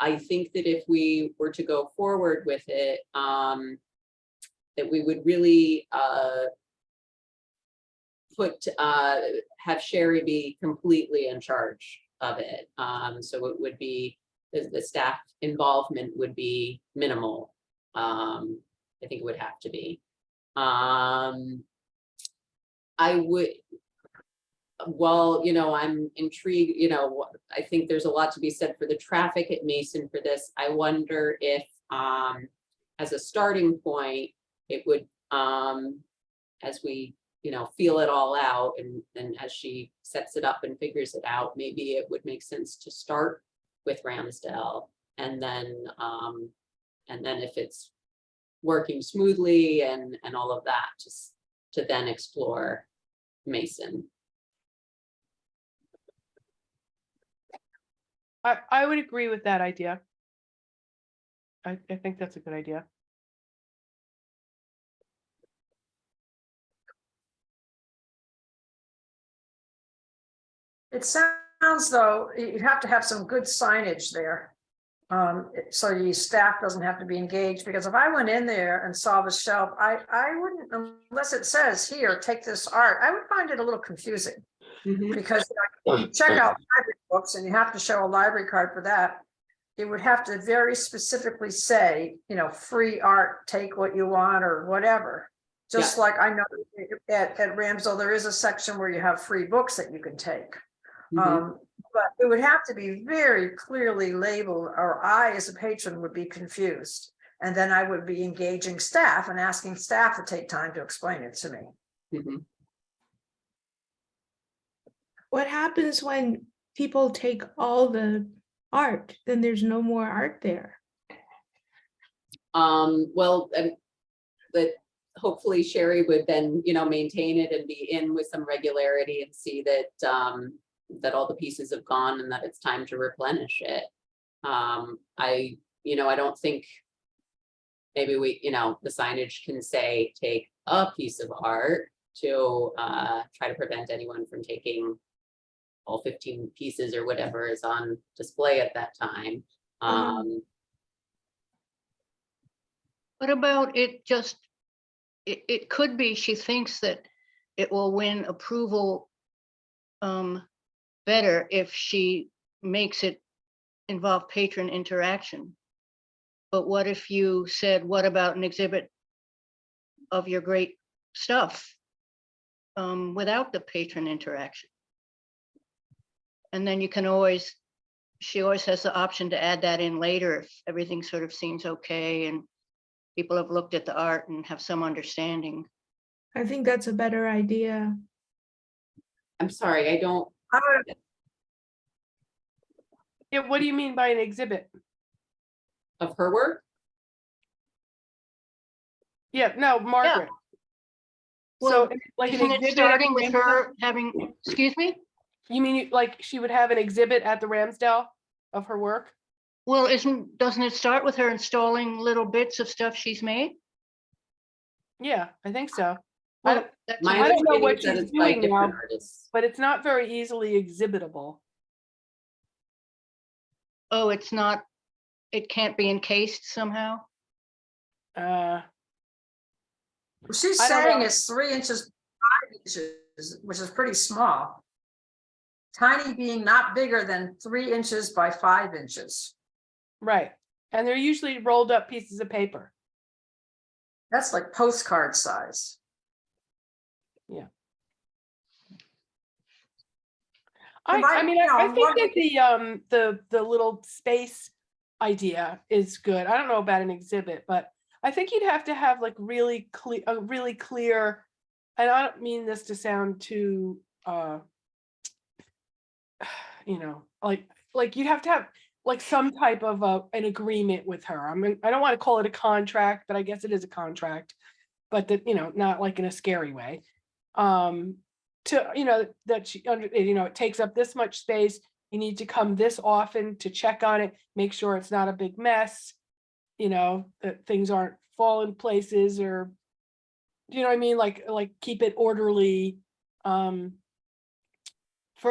I think that if we were to go forward with it, that we would really have Sherry be completely in charge of it. So it would be, the staff involvement would be minimal. I think it would have to be. I would, well, I'm intrigued, I think there's a lot to be said for the traffic at Mason for this. I wonder if, as a starting point, it would, as we, feel it all out and as she sets it up and figures it out, maybe it would make sense to start with Ramsdale and then if it's working smoothly and all of that, just to then explore Mason. I would agree with that idea. I think that's a good idea. It sounds though, you have to have some good signage there. So your staff doesn't have to be engaged, because if I went in there and saw the shelf, I wouldn't, unless it says here, take this art, I would find it a little confusing. Because you check out library books and you have to show a library card for that. It would have to very specifically say, free art, take what you want or whatever. Just like I know at Ramsdale, there is a section where you have free books that you can take. But it would have to be very clearly labeled, or I as a patron would be confused. And then I would be engaging staff and asking staff to take time to explain it to me. What happens when people take all the art? Then there's no more art there. Well, but hopefully Sherry would then, maintain it and be in with some regularity and see that that all the pieces have gone and that it's time to replenish it. I don't think maybe we, the signage can say take a piece of art to try to prevent anyone from taking all 15 pieces or whatever is on display at that time. What about it just, it could be she thinks that it will win approval better if she makes it involve patron interaction. But what if you said, what about an exhibit of your great stuff without the patron interaction? And then you can always, she always has the option to add that in later if everything sort of seems okay and people have looked at the art and have some understanding. I think that's a better idea. I'm sorry, I don't. Yeah, what do you mean by an exhibit? Of her work? Yeah, no, Margaret. Well, So like an isn't it exhibit. starting with her having, excuse me? You mean like she would have an exhibit at the Ramsdale of her work? Well, doesn't it start with her installing little bits of stuff she's made? Yeah, I think so. Well, that's My I don't know understanding what is that she's it's by doing now, different artists. but it's not very easily exhibitable. Oh, it's not, it can't be encased somehow? She's I don't saying know. it's 3 inches, 5 inches, which is pretty small. Tiny being not bigger than 3 inches by 5 inches. Right. And they're usually rolled up pieces of paper. That's like postcard size. I mean, I I'm think that the little space idea is good. I don't know about an exhibit, but I think you'd have to have like really clear, and I don't mean this to sound too, you know, like you'd have to have like some type of an agreement with her. I mean, I don't want to call it a contract, but I guess it is a contract, but that, you know, not like in a scary way. To, you know, that she you know, it takes up this much space. You need to come this often to check on it, make sure it's not a big mess, you know, that things aren't falling places, or, you know what I mean? Like keep it orderly, for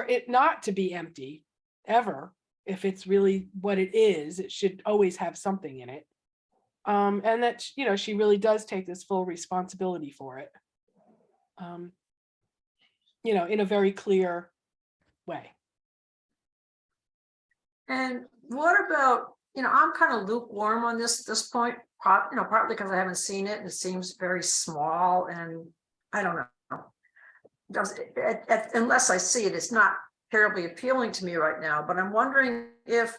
it not to be empty ever. If it's really what it is, it should always have something in it. And that, you know, she really does take this full responsibility for it. You know, in a very clear way. And what about, you know, I'm kind of lukewarm on this point, you know, partly because I haven't seen it and it seems very small and I don't know. Unless I see it, it's not terribly appealing to me right now, but I'm wondering if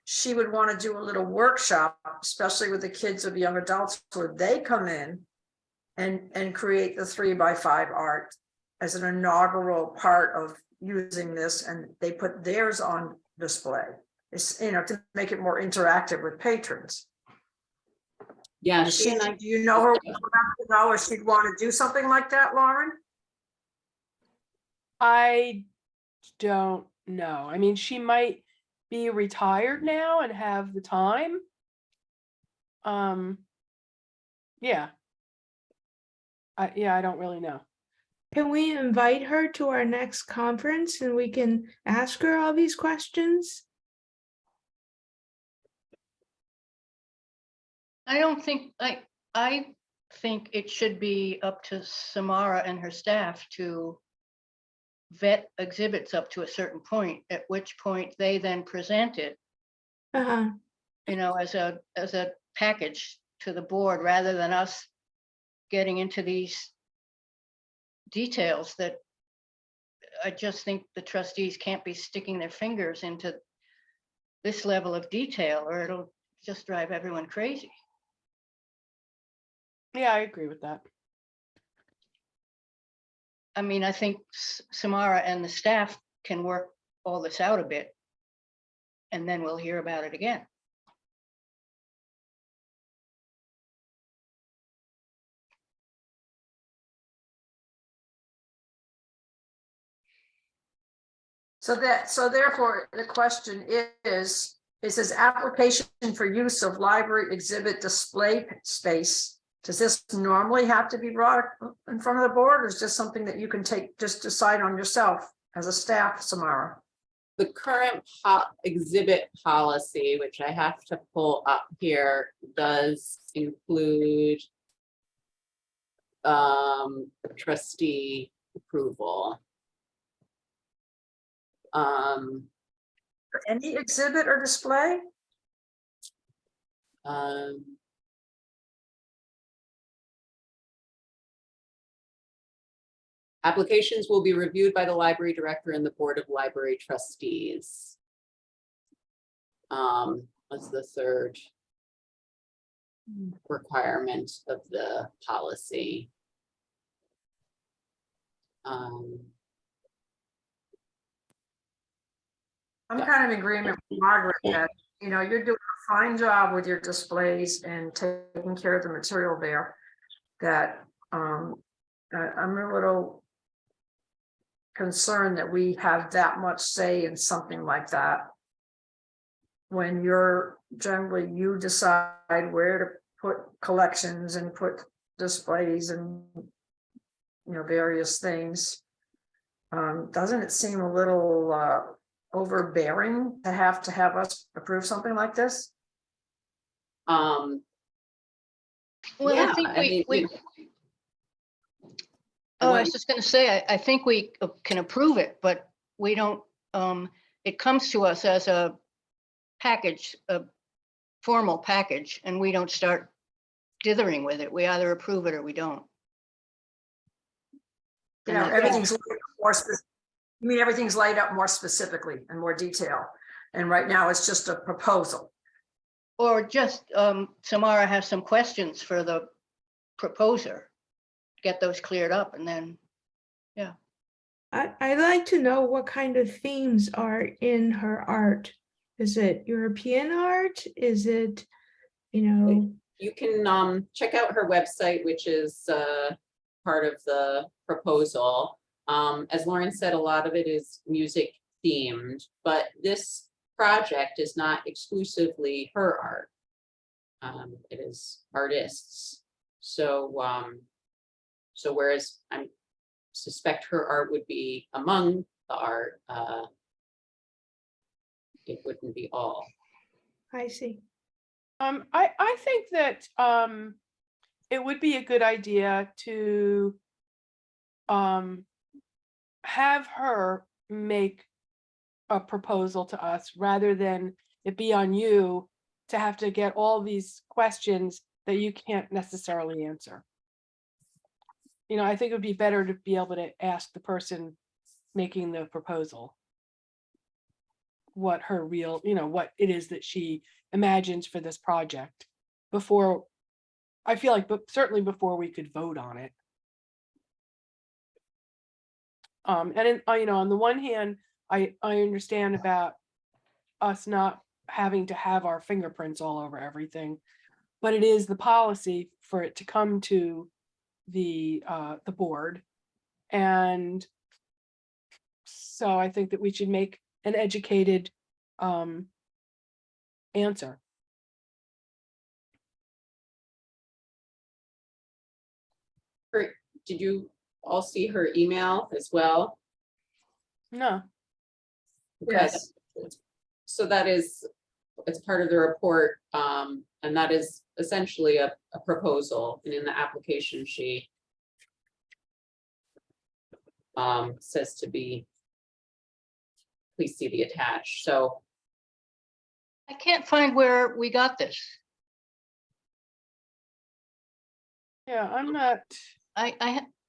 she would want to do a little workshop, especially with the kids or the young adults, where they come in and create the 3x5 art as an inaugural part of using this, and they put theirs on display. It's, you know, to make it more interactive with patrons. Yeah, Do she and I, you know her well enough to know if she'd want to do something like that, Lauren? I don't know. I mean, she might be retired now and have the time. Yeah. I don't really know. Can we invite her to our next conference and we can ask her all these questions? I don't think, I think it should be up to Samara and her staff to vet exhibits up to a certain point, at which point they then present it, Uh-huh. you know, as a package to the board, rather than us getting into these details that I just think the trustees can't be sticking their fingers into this level of detail, or it'll just drive everyone crazy. Yeah, I agree with that. I mean, I think Samara and the staff can work all this out a bit, and then we'll hear about it again. So therefore, the question is, it says application for use of library exhibit display space. Does this normally have to be brought in front of the board, or is this something that you can just decide on yourself as a staff, Samara? the current exhibit policy, which I have to pull up here, does include trustee approval. Any exhibit or display? Applications will be reviewed by the library director and the board of library trustees. What's the third requirement of the policy? I'm kind of in agreement with Margaret that, you know, you're doing a fine job with your displays and taking care of the material there. That I'm a little concerned that we have that much say in something like that. When you're generally, you decide where to put collections and put displays and, you know, various things. Doesn't it seem a little overbearing to have us approve something like this? Well, Yeah, I think I mean, we oh, I was just gonna say, I think we can approve it, but we don't, it comes to us as a package, a formal package, and we don't start dithering with it. We either approve it or we don't. You And know, that- everything's laid out more you mean everything's laid out more specifically and more detail. And right now it's just a proposal. Or just, Samara has some questions for the proposer. Get those cleared up and then, I'd like to know what kind of themes are in her art. Is it European art? Is it, you know, You can check out her website, which is part of the proposal. As Lauren said, a lot of it is music themed, but this project is not exclusively her art. It is artists. So so whereas I suspect her art would be among the art, it wouldn't be all. I see. I think that it would be a good idea to have her make a proposal to us rather than it be on you to have to get all these questions that you can't necessarily answer. You know, I think it would be better to be able to ask the person making the proposal what her real, you know, what it is that she imagines for this project before, I feel like, but certainly before we could vote on it. And you know, on the one hand, I understand about us not having to have our fingerprints all over everything, but it is the policy for it to come to the board. And so I think that we should make an educated answer. Did you all see her email as well? No, Okay, Yes. so that is, it's part of the report, and that is essentially a proposal, and in the application sheet says to be, please see the attached, so I can't find where we got this. yeah, I'm not,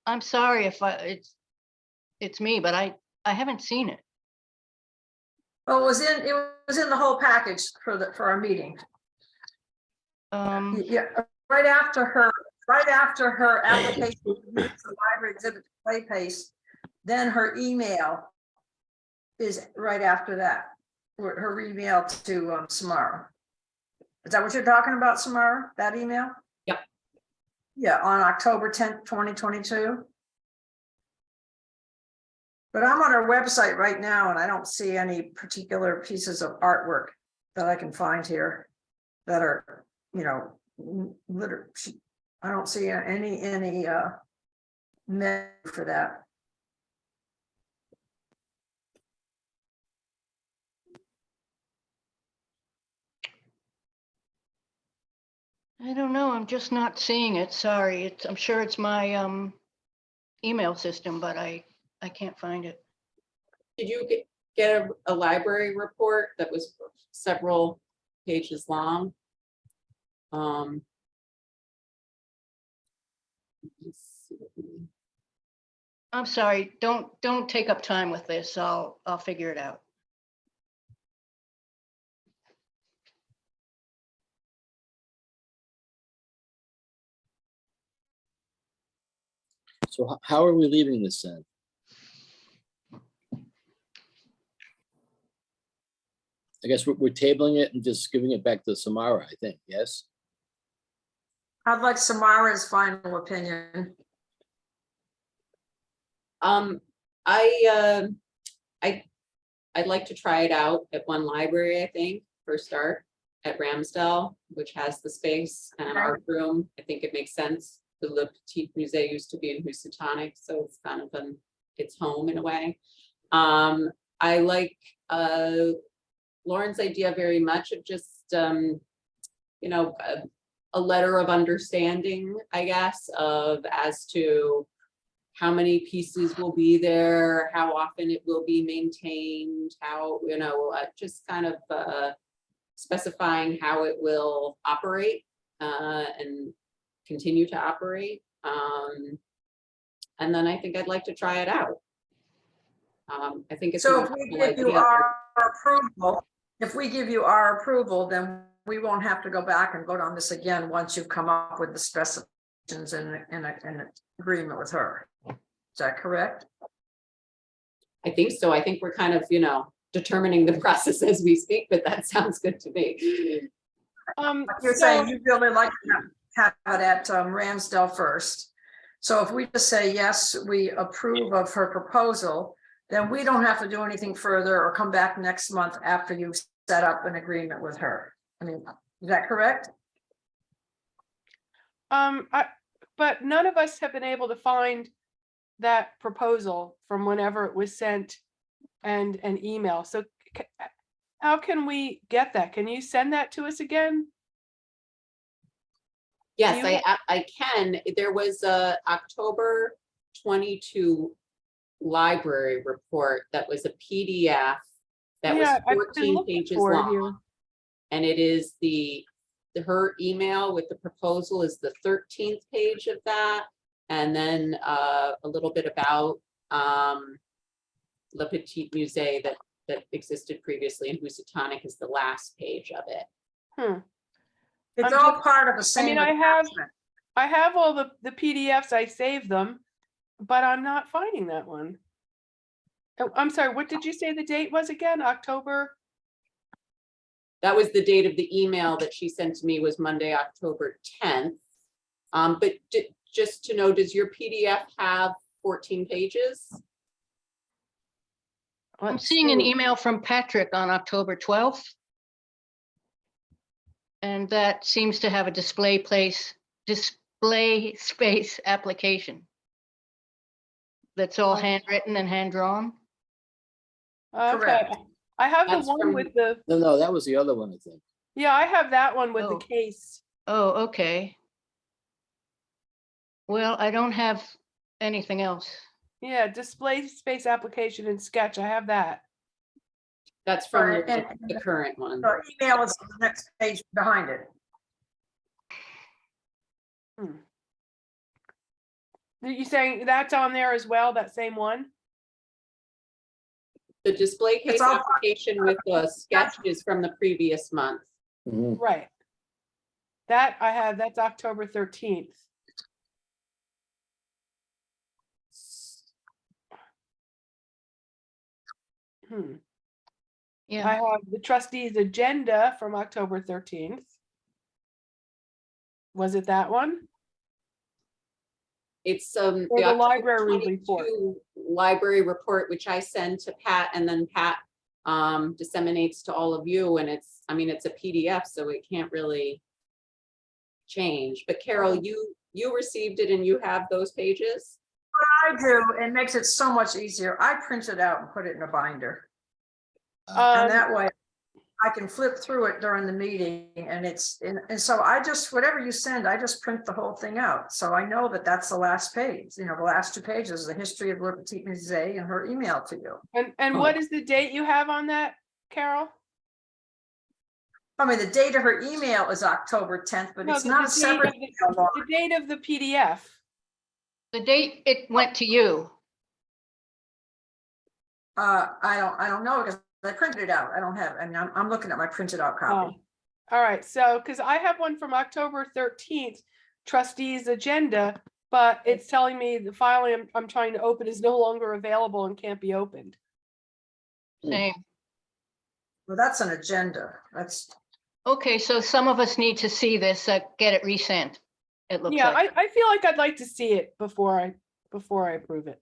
I'm sorry if it's me, but I haven't seen it. Well, it was in the whole package for our meeting. Yeah, right after her application to use the library exhibit play paste, then her email is right after that. Her email to Samara. Is that what you're talking about, Samara? That email? Yep. Yeah, on October 10th, 2022. But I'm on her website right now and I don't see any particular pieces of artwork that I can find here that are, you know, I don't see any menu for that. I don't know. I'm just not seeing it. Sorry. I'm sure it's my email system, but I can't find it. did you get a library report that was several pages long? Let's see. I'm sorry. Don't take up time with this. I'll figure it out. So how are we leaving this then? I guess we're tabling it and just giving it back to Samara, I think, yes? I'd like Samara's final opinion. I'd like to try it out at one library, I think, for a start, at Ramsdale, which has the space and an Okay. art room. I think it makes sense. The Le Petit Musée used to be in Housatonic, so it's kind of its home in a way. I like Lauren's idea very much of just, you know, a letter of understanding, I guess, as to how many pieces will be there, how often it will be maintained, how, you know, just kind of specifying how it will operate, and continue to operate. And then I think I'd like to try it out. I think it's. a So if we wonderful give you idea. our approval, if we give you our approval, then we won't have to go back and vote on this again once you've come up with the specifications and an agreement with her. Is that correct? I think so. I think we're kind of, determining the process as we speak, but that sounds good to me. You're saying you really like to have it at Ramsdale first. So if we just say, yes, we approve of her proposal, then we don't have to do anything further or come back next month after you set up an agreement with her. I mean, is that correct? But none of us have been able to find that proposal from whenever it was sent and an email. So how can we get that? Can you send that to us again? Yes, You- I can. There was a October 22 library report that was a PDF that was Yeah, I've been 14 looking pages for it long. here. And it is her email with the proposal is the 13th page of that. And then a little bit about Le Petit Musée that existed previously, and Housatonic is the last page of it. It's I'm all just- part of the same. I attachment. have all the PDFs, I saved them, but I'm not finding that one. Oh, I'm sorry, what did you say the date was again? October? That was the date of the email that she sent to me, was Monday, October 10th. But just to know, does your PDF have 14 pages? I'm Let's seeing an see. email from Patrick on October 12th. And that seems to have a display space application. That's all Oh. handwritten and hand drawn. Okay, Correct. I have the That's one from- with the, No, that was the other one, I think. yeah, I have that one with the Oh. case. Oh, okay. Well, I don't have anything else. Yeah, display space application in Sketch, I have that. That's from Right, and- the current one. The email is on the next page behind it. Are you saying that's on there as well, that same one? The display case all- application with the sketch is from the previous month. Mhm. Right. That I have, that's October 13th. I Yeah, have the trustees agenda from October 13th. Was it that one? It's Or the the October library report? 22 library report, which I send to Pat, and then Pat disseminates to all of you, and it's a PDF, so it can't really change. But Carol, you received it and you have those pages? I do. It makes it so much easier. I print it out and put it in a binder. And Um, that way I can flip through it during the meeting and and so whatever you send, I just print the whole thing out. So I know that that's the last page, the last 2 pages, the history of Le Petit Musée and her email to you. and what is the date you have on that, Carol? I mean, the date of her email is October 10th, but No, it's not a separate. email. The date of the PDF. the date it went to you. I don't know because I printed it out. I don't have, I'm looking at my printed out copy. Oh, all right, so, because I have one from October 13th, trustees agenda, but it's telling me the file I'm trying to open is no longer available and can't be opened. Same. Well, that's an agenda. That's, Okay, so some of us need to see this, get it resent. It looks Yeah, like. I feel like I'd like to see it before I approve it.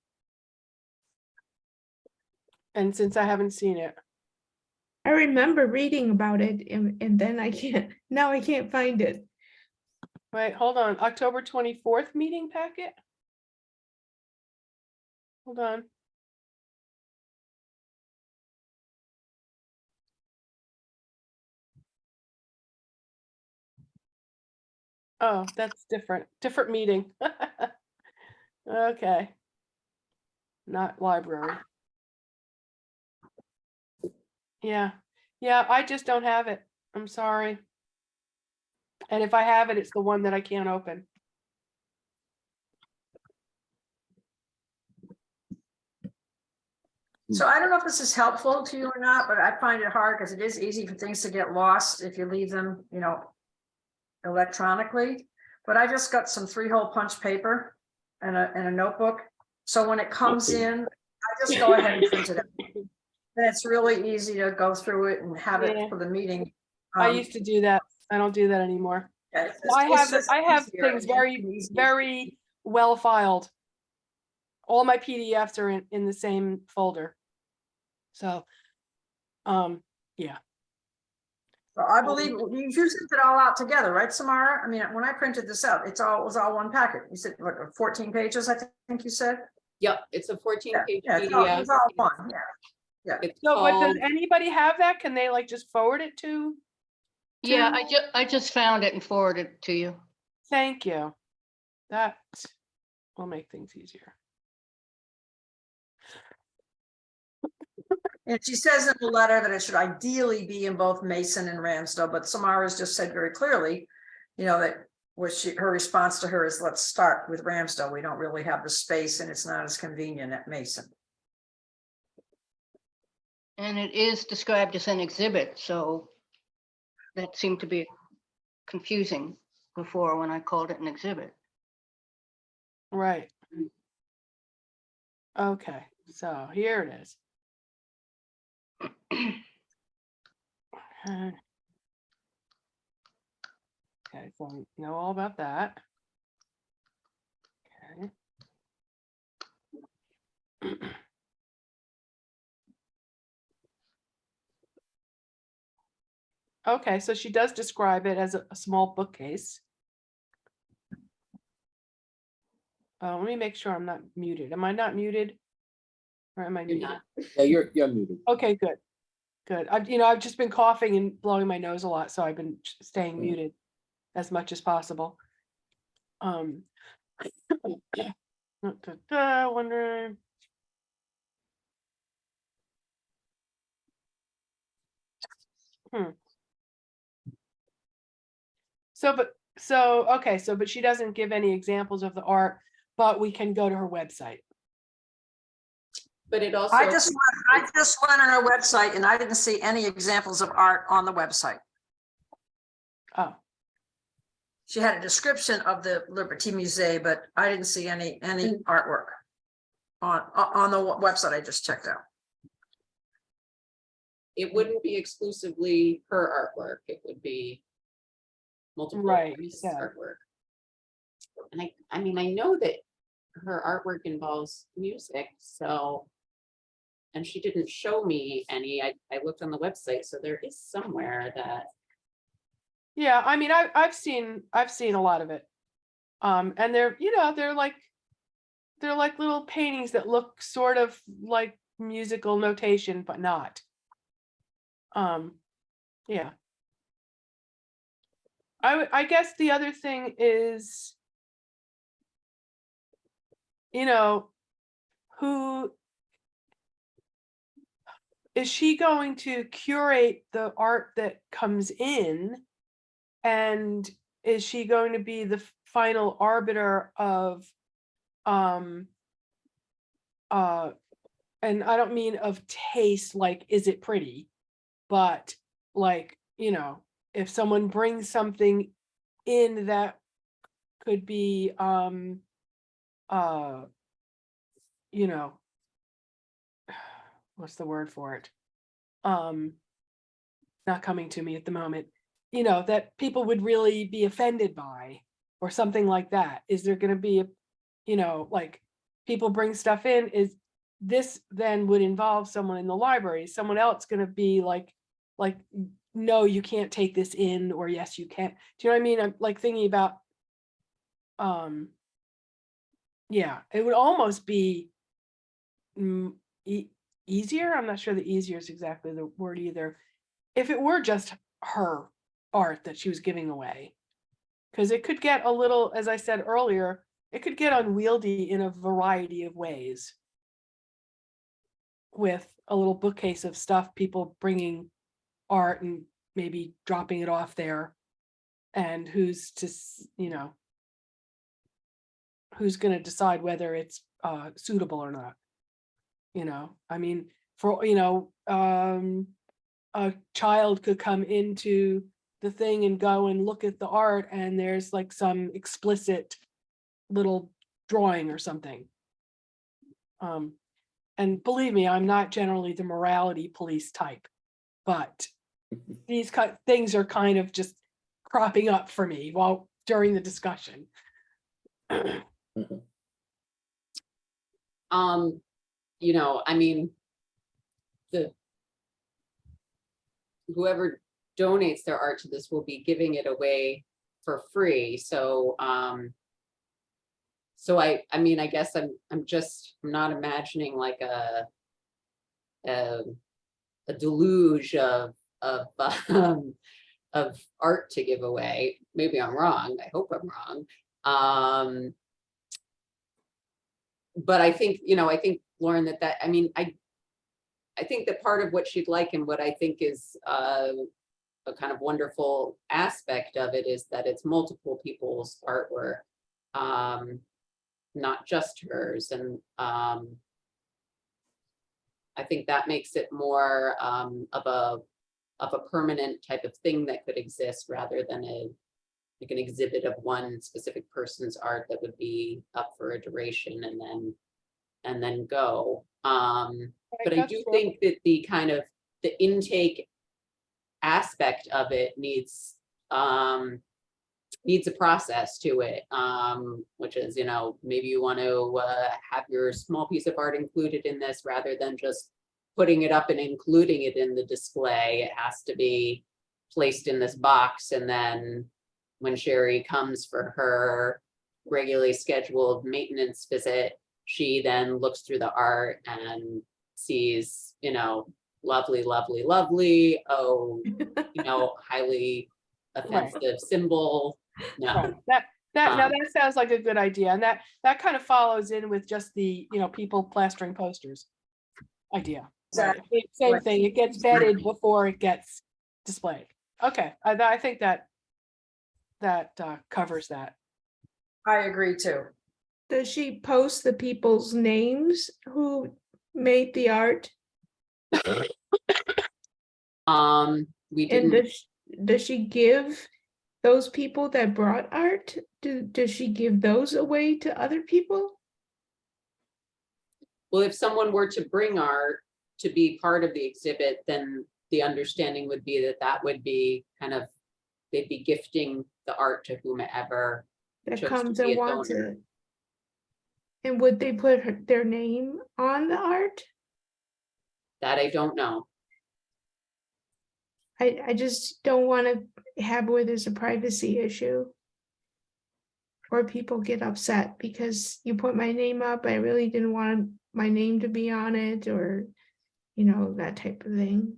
And since I haven't seen it, I remember reading about it and then now I can't find it. wait, hold on, October 24th meeting packet? Hold on. Oh, that's different meeting. Okay. Not library. Yeah, I just don't have it. I'm sorry. And if I have it, it's the one that I can't open. So I don't know if this is helpful to you or not, but I find it hard because it is easy for things to get lost if you leave them, electronically. But I just got some 3-hole punch paper and a notebook. So when it comes Okay. in, I just go ahead and print it out. And it's really easy to go through it and have it Yeah. for the meeting. I used to do that. I don't do that anymore. Yeah, it's just- I it's have, just I have easier things and very, easier. very well filed. All my PDFs are in the same folder. So, yeah. So I believe you sent it all out together, right, Samara? I mean, when I printed this out, it was all one packet. You said, what, 14 pages, I think you said? Yep, it's a 14-page Yeah, it PDF. was all one, yeah. It's So, but does called, anybody have that? Can they like just forward it to? Yeah, to- I just found it and forwarded it to you. Thank you. That will make things easier. And she says in the letter that it should ideally be in both Mason and Ramsdale, but Samara's just said very clearly, that her response to her is, let's start with Ramsdale. We don't really have the space and it's not as convenient at Mason. And it is described as an exhibit, so that seemed to be confusing before when I called it an exhibit. Right. Okay, so here it is. Okay. Okay, so we know all about that. Okay. Okay, so she does describe it as a small bookcase. Let me make sure I'm not muted. Am I not muted? Or am I you're muted? not. Yeah, you're muted. Okay, good. Good. I've just been coughing and blowing my nose a lot, so I've been staying Mm. muted as much as possible. Wondering. But she doesn't give any examples of the art, but we can go to her website. But it also. I just went on her website and I didn't see any examples of art on the website. Oh, She had a description of the Liberty Museum, but I didn't see any artwork on the website I just checked out. It wouldn't be exclusively her artwork. It would be multiple Right, artists' yeah. artwork. And I mean, I know that her artwork involves music, so. And she didn't show me any. I looked on the website, so there is somewhere that. yeah. I mean, I've seen a lot of it. And they're like little paintings that look sort of like musical notation, but not. Yeah. I guess the other thing is, who is she going to curate the art that comes in? And is she going to be the final arbiter of, and I don't mean of taste, like, is it pretty? But like, if someone brings something in that could be, what's the word for it? Not coming to me at the moment, that people would really be offended by, or something like that. Is there going to be like, people bring stuff in, is this then would involve someone in the library? Is someone else going to be like, no, you can't take this in, or yes, you can. Do you know what I mean? I'm like thinking about, yeah, it would almost be easier. I'm not sure that easier is exactly the word either. If it were just her art that she was giving away, because it could get a little, as I said earlier, it could get unwieldy in a variety of ways. With a little bookcase of stuff, people bringing art and maybe dropping it off there, and who's who's going to decide whether it's suitable or not. I mean, for, you know, a child could come into the thing and go and look at the art and there's like some explicit little drawing or something. And believe me, I'm not generally the morality police type, but these things are kind of just cropping up for me while during the discussion. You know, I mean, whoever donates their art to this will be giving it away for free. So, I mean, I guess I'm not imagining like a deluge of art to give away. Maybe I'm wrong. I hope I'm wrong. But I think, you know, I think, Lauren, I mean, I think that part of what she'd like and what I think is a kind of wonderful aspect of it is that it's multiple people's artwork, not just hers. And I think that makes it more of a permanent type of thing that could exist rather than like an exhibit of one specific person's art that would be up for a duration and then go. But I do think that the kind of the intake aspect of it needs a process to it, which is, you know, maybe you want to have your small piece of art included in this rather than just putting it up and including it in the display. It has to be placed in this box, and then when Sherry comes for her regularly scheduled maintenance visit, she then looks through the art and sees, you know, lovely, lovely, lovely. Oh, you know, highly offensive symbol. No. Right. Now that sounds like a good idea. And that kind of follows in with just the, you know, people plastering posters idea. Right? Exactly. Same thing. It gets vetted before it gets displayed. Okay. I think that covers that. I agree too. Does she post the people's names who made the art? We And didn't. does she give those people that brought art? Does she give those away to other people? Well, if someone were to bring art to be part of the exhibit, then the understanding would be that would be kind of, they'd be gifting the art to whomever That chose comes to be and a wants donor. it. And would they put their name on the art? That I don't know. I just don't want to have where there's a privacy issue. Or people get upset because you put my name up. I really didn't want my name to be on it, or, you know, that type of thing.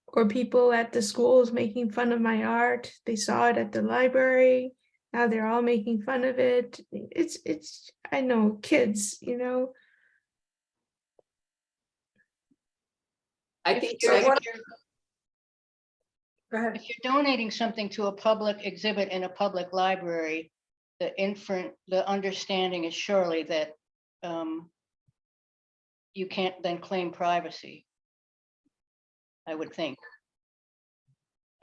Or people at the schools making fun of my art. They saw it at the library. Now they're all making fun of it. It's I know, kids, you know. I If think you're- So what- if you're- Go ahead. If you're donating something to a public exhibit in a public library, the understanding is surely that you can't then claim privacy, I would think.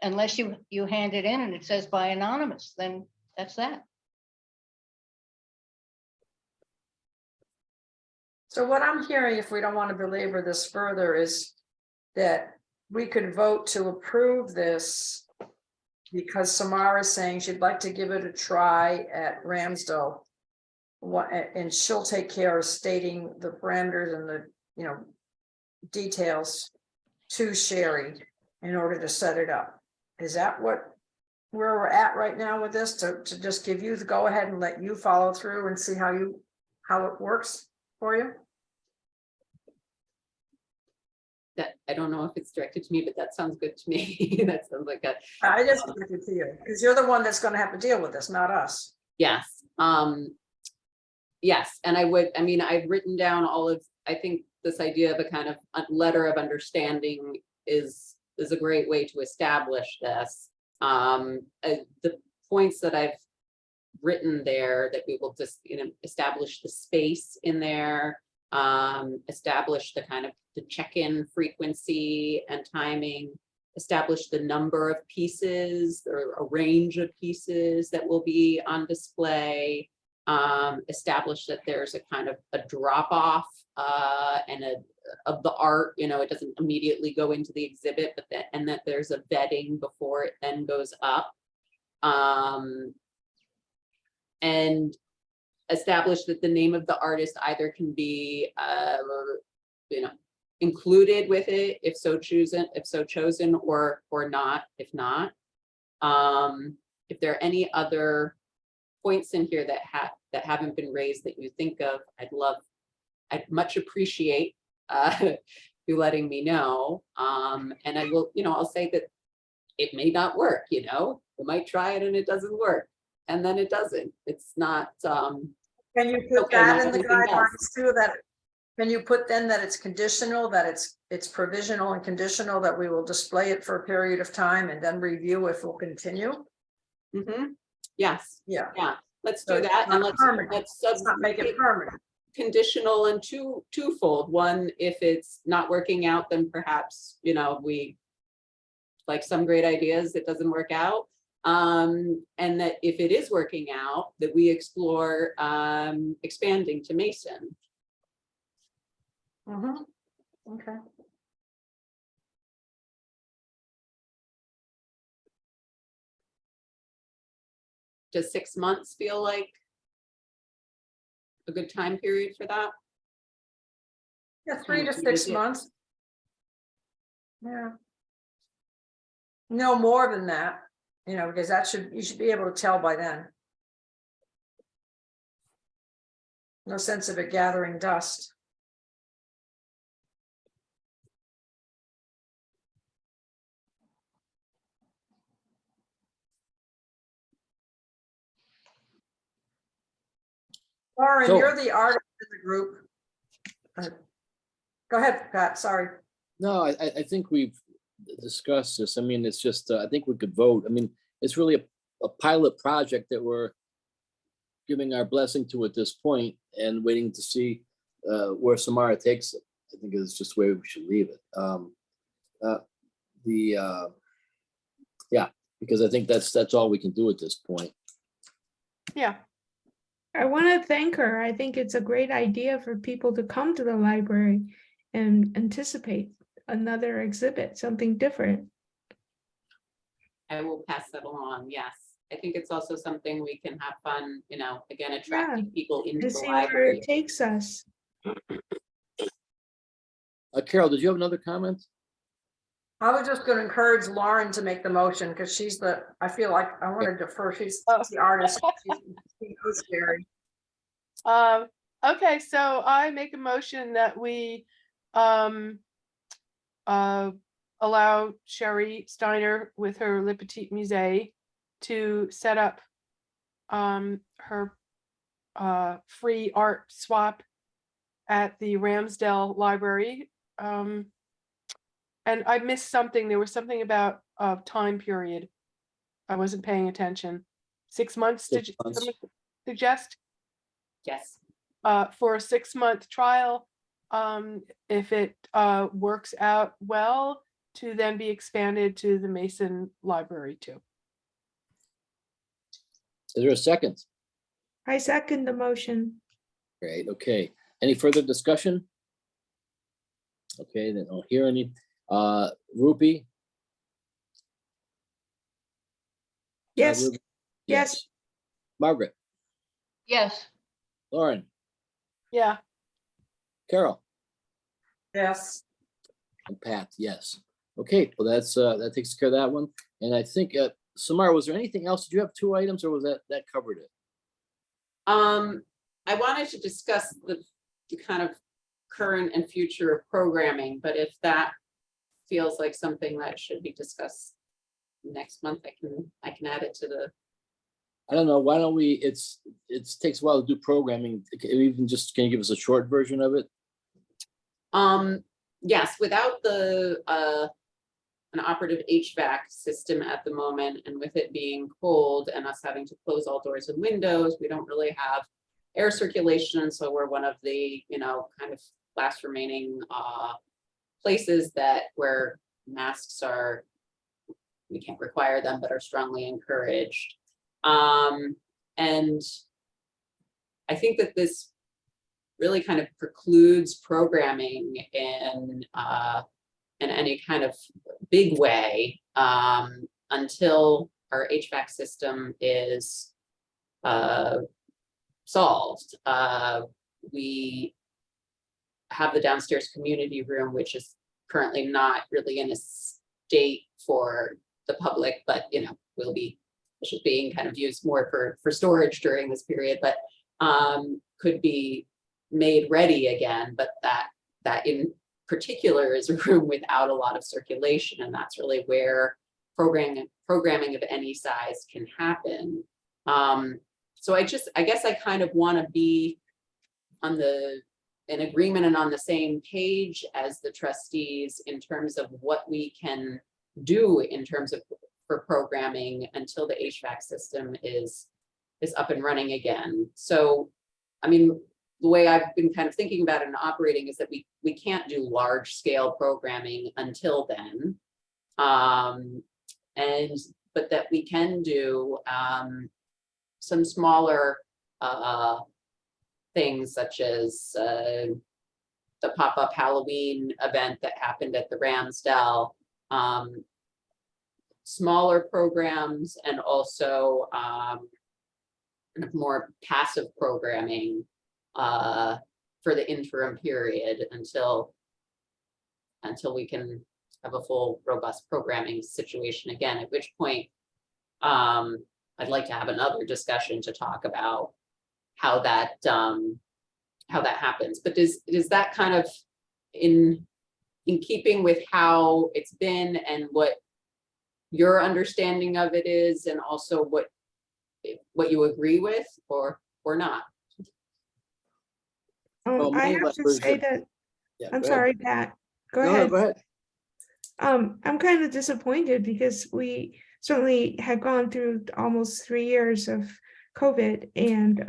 Unless you hand it in and it says by anonymous, then that's that. So what I'm hearing, if we don't want to belabor this further, is that we could vote to approve this because Samara is saying she'd like to give it a try at Ramsdale. And she'll take care of stating the parameters and the, you know, details to Sherry in order to set it up. Is that where we're at right now with this, to just give you the go ahead and let you follow through and see how it works for you? that, I don't know if it's directed to me, but that sounds good to me. That sounds like I just give it to you because you're the one that's going to have to deal with this, not us. yes. Yes, and I mean, I've written down all of, I think this idea of a kind of a letter of understanding is a great way to establish this. The points that I've written there, that we will just, you know, establish the space in there, establish the kind of the check-in frequency and timing, establish the number of pieces or a range of pieces that will be on display, establish that there's a kind of a drop-off and of the art, you know, it doesn't immediately go into the exhibit, but that, and that there's a vetting before it then goes up. And establish that the name of the artist either can be, you know, included with it if so chosen, or not, if not. If there are any other points in here that haven't been raised that you think of, I'd much appreciate you letting me know. And I will, you know, I'll say that it may not work, you know, we might try it and it doesn't work, and then it doesn't. It's not. Can you put okay, that not in the everything does. guidelines too, that, can you put then that it's conditional, that it's provisional and conditional, that we will display it for a period of time and then review if we'll continue? Yes, Yeah. yeah, let's So do it's that, not and let's permanent. Let's not make make it permanent. conditional and twofold. One, if it's not working out, then perhaps, you know, we, like some great ideas, it doesn't work out. And that if it is working out, that we explore expanding to Mason. Okay. Does 6 months feel like a good time period for that? Yeah, 3 to Can we 6 visit? months. Yeah. No more than that, you know, because you should be able to tell by then. No sense of it gathering dust. Lauren, So- you're the artist in the group. Go ahead, Pat, sorry. No, I think we've discussed this. I mean, it's just, I think we could vote. I mean, it's really a pilot project that we're giving our blessing to at this point and waiting to see where Samara takes it. I think it's just where we should leave it. Yeah, because I think that's all we can do at this point. Yeah, I want to thank her. I think it's a great idea for people to come to the library and anticipate another exhibit, something different. I will pass that along, yes. I think it's also something we can have fun, you know, again, attracting people into To the see where library. it takes us. Carol, did you have another comment? I was just gonna encourage Lauren to make the motion, because I feel like I want to defer, she's the artist. She knows Gary. okay, so I make a motion that we allow Sherry Steiner with her Le Petit Musée to set up her free art swap at the Ramsdale Library. And I missed something. There was something about time period. I wasn't paying attention. 6 months, did 6 you months. someone suggest? Yes, For a 6-month trial, if it works out well, to then be expanded to the Mason Library too. Is there a second? I second the motion. Great, okay. Any further discussion? Okay, then I'll hear any. Rupi? Yes, Ruby? yes. Margaret? Yes, Lauren? Yeah, Carol? Yes, And Pat, yes. Okay, well, that takes care of that one. And I think, Samara, was there anything else? Did you have 2 items, or was that covered it? I wanted to discuss the kind of current and future programming, but if that feels like something that should be discussed next month, I can add it to the. I don't know, why don't we, it takes a while to do programming. Even just, can you give us a short version of it? Yes, without an operative HVAC system at the moment, and with it being cold and us having to close all doors and windows, we don't really have air circulation. So we're one of the, kind of last remaining places where masks are, we can't require them, but are strongly encouraged. And I think that this really kind of precludes programming in any kind of big way until our HVAC system is solved. We have the downstairs community room, which is currently not really in a state for the public, but will be being kind of used more for storage during this period, but could be made ready again. But that in particular is a room without a lot of circulation, and that's really where programming of any size can happen. So I guess I kind of want to be in agreement and on the same page as the trustees in terms of what we can do in terms of for programming until the HVAC system is up and running again. So, I mean, the way I've been kind of thinking about it and operating is that we can't do large scale programming until then. But that we can do some smaller things such as the pop-up Halloween event that happened at the Ramsdell, smaller programs, and also kind of more passive programming for the interim period until we can have a full robust programming situation again, at which point I'd like to have another discussion to talk about how that happens. But does that kind of in keeping with how it's been and what your understanding of it is, and also what you agree with or not? I have to say that, Yeah, I'm go ahead. sorry, Pat, go No, ahead. go ahead. I'm kind of disappointed because we certainly had gone through almost 3 years of COVID, and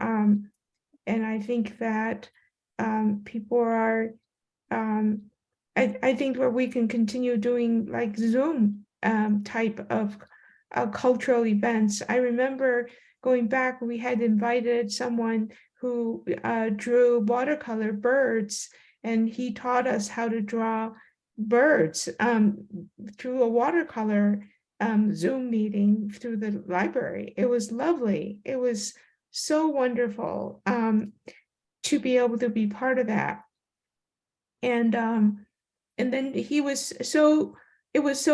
I think that people are, I think where we can continue doing like Zoom type of cultural events. I remember going back, we had invited someone who drew watercolor birds, and he taught us how to draw birds through a watercolor Zoom meeting through the library. It was lovely. It was so wonderful to be able to be part of that. And then it was so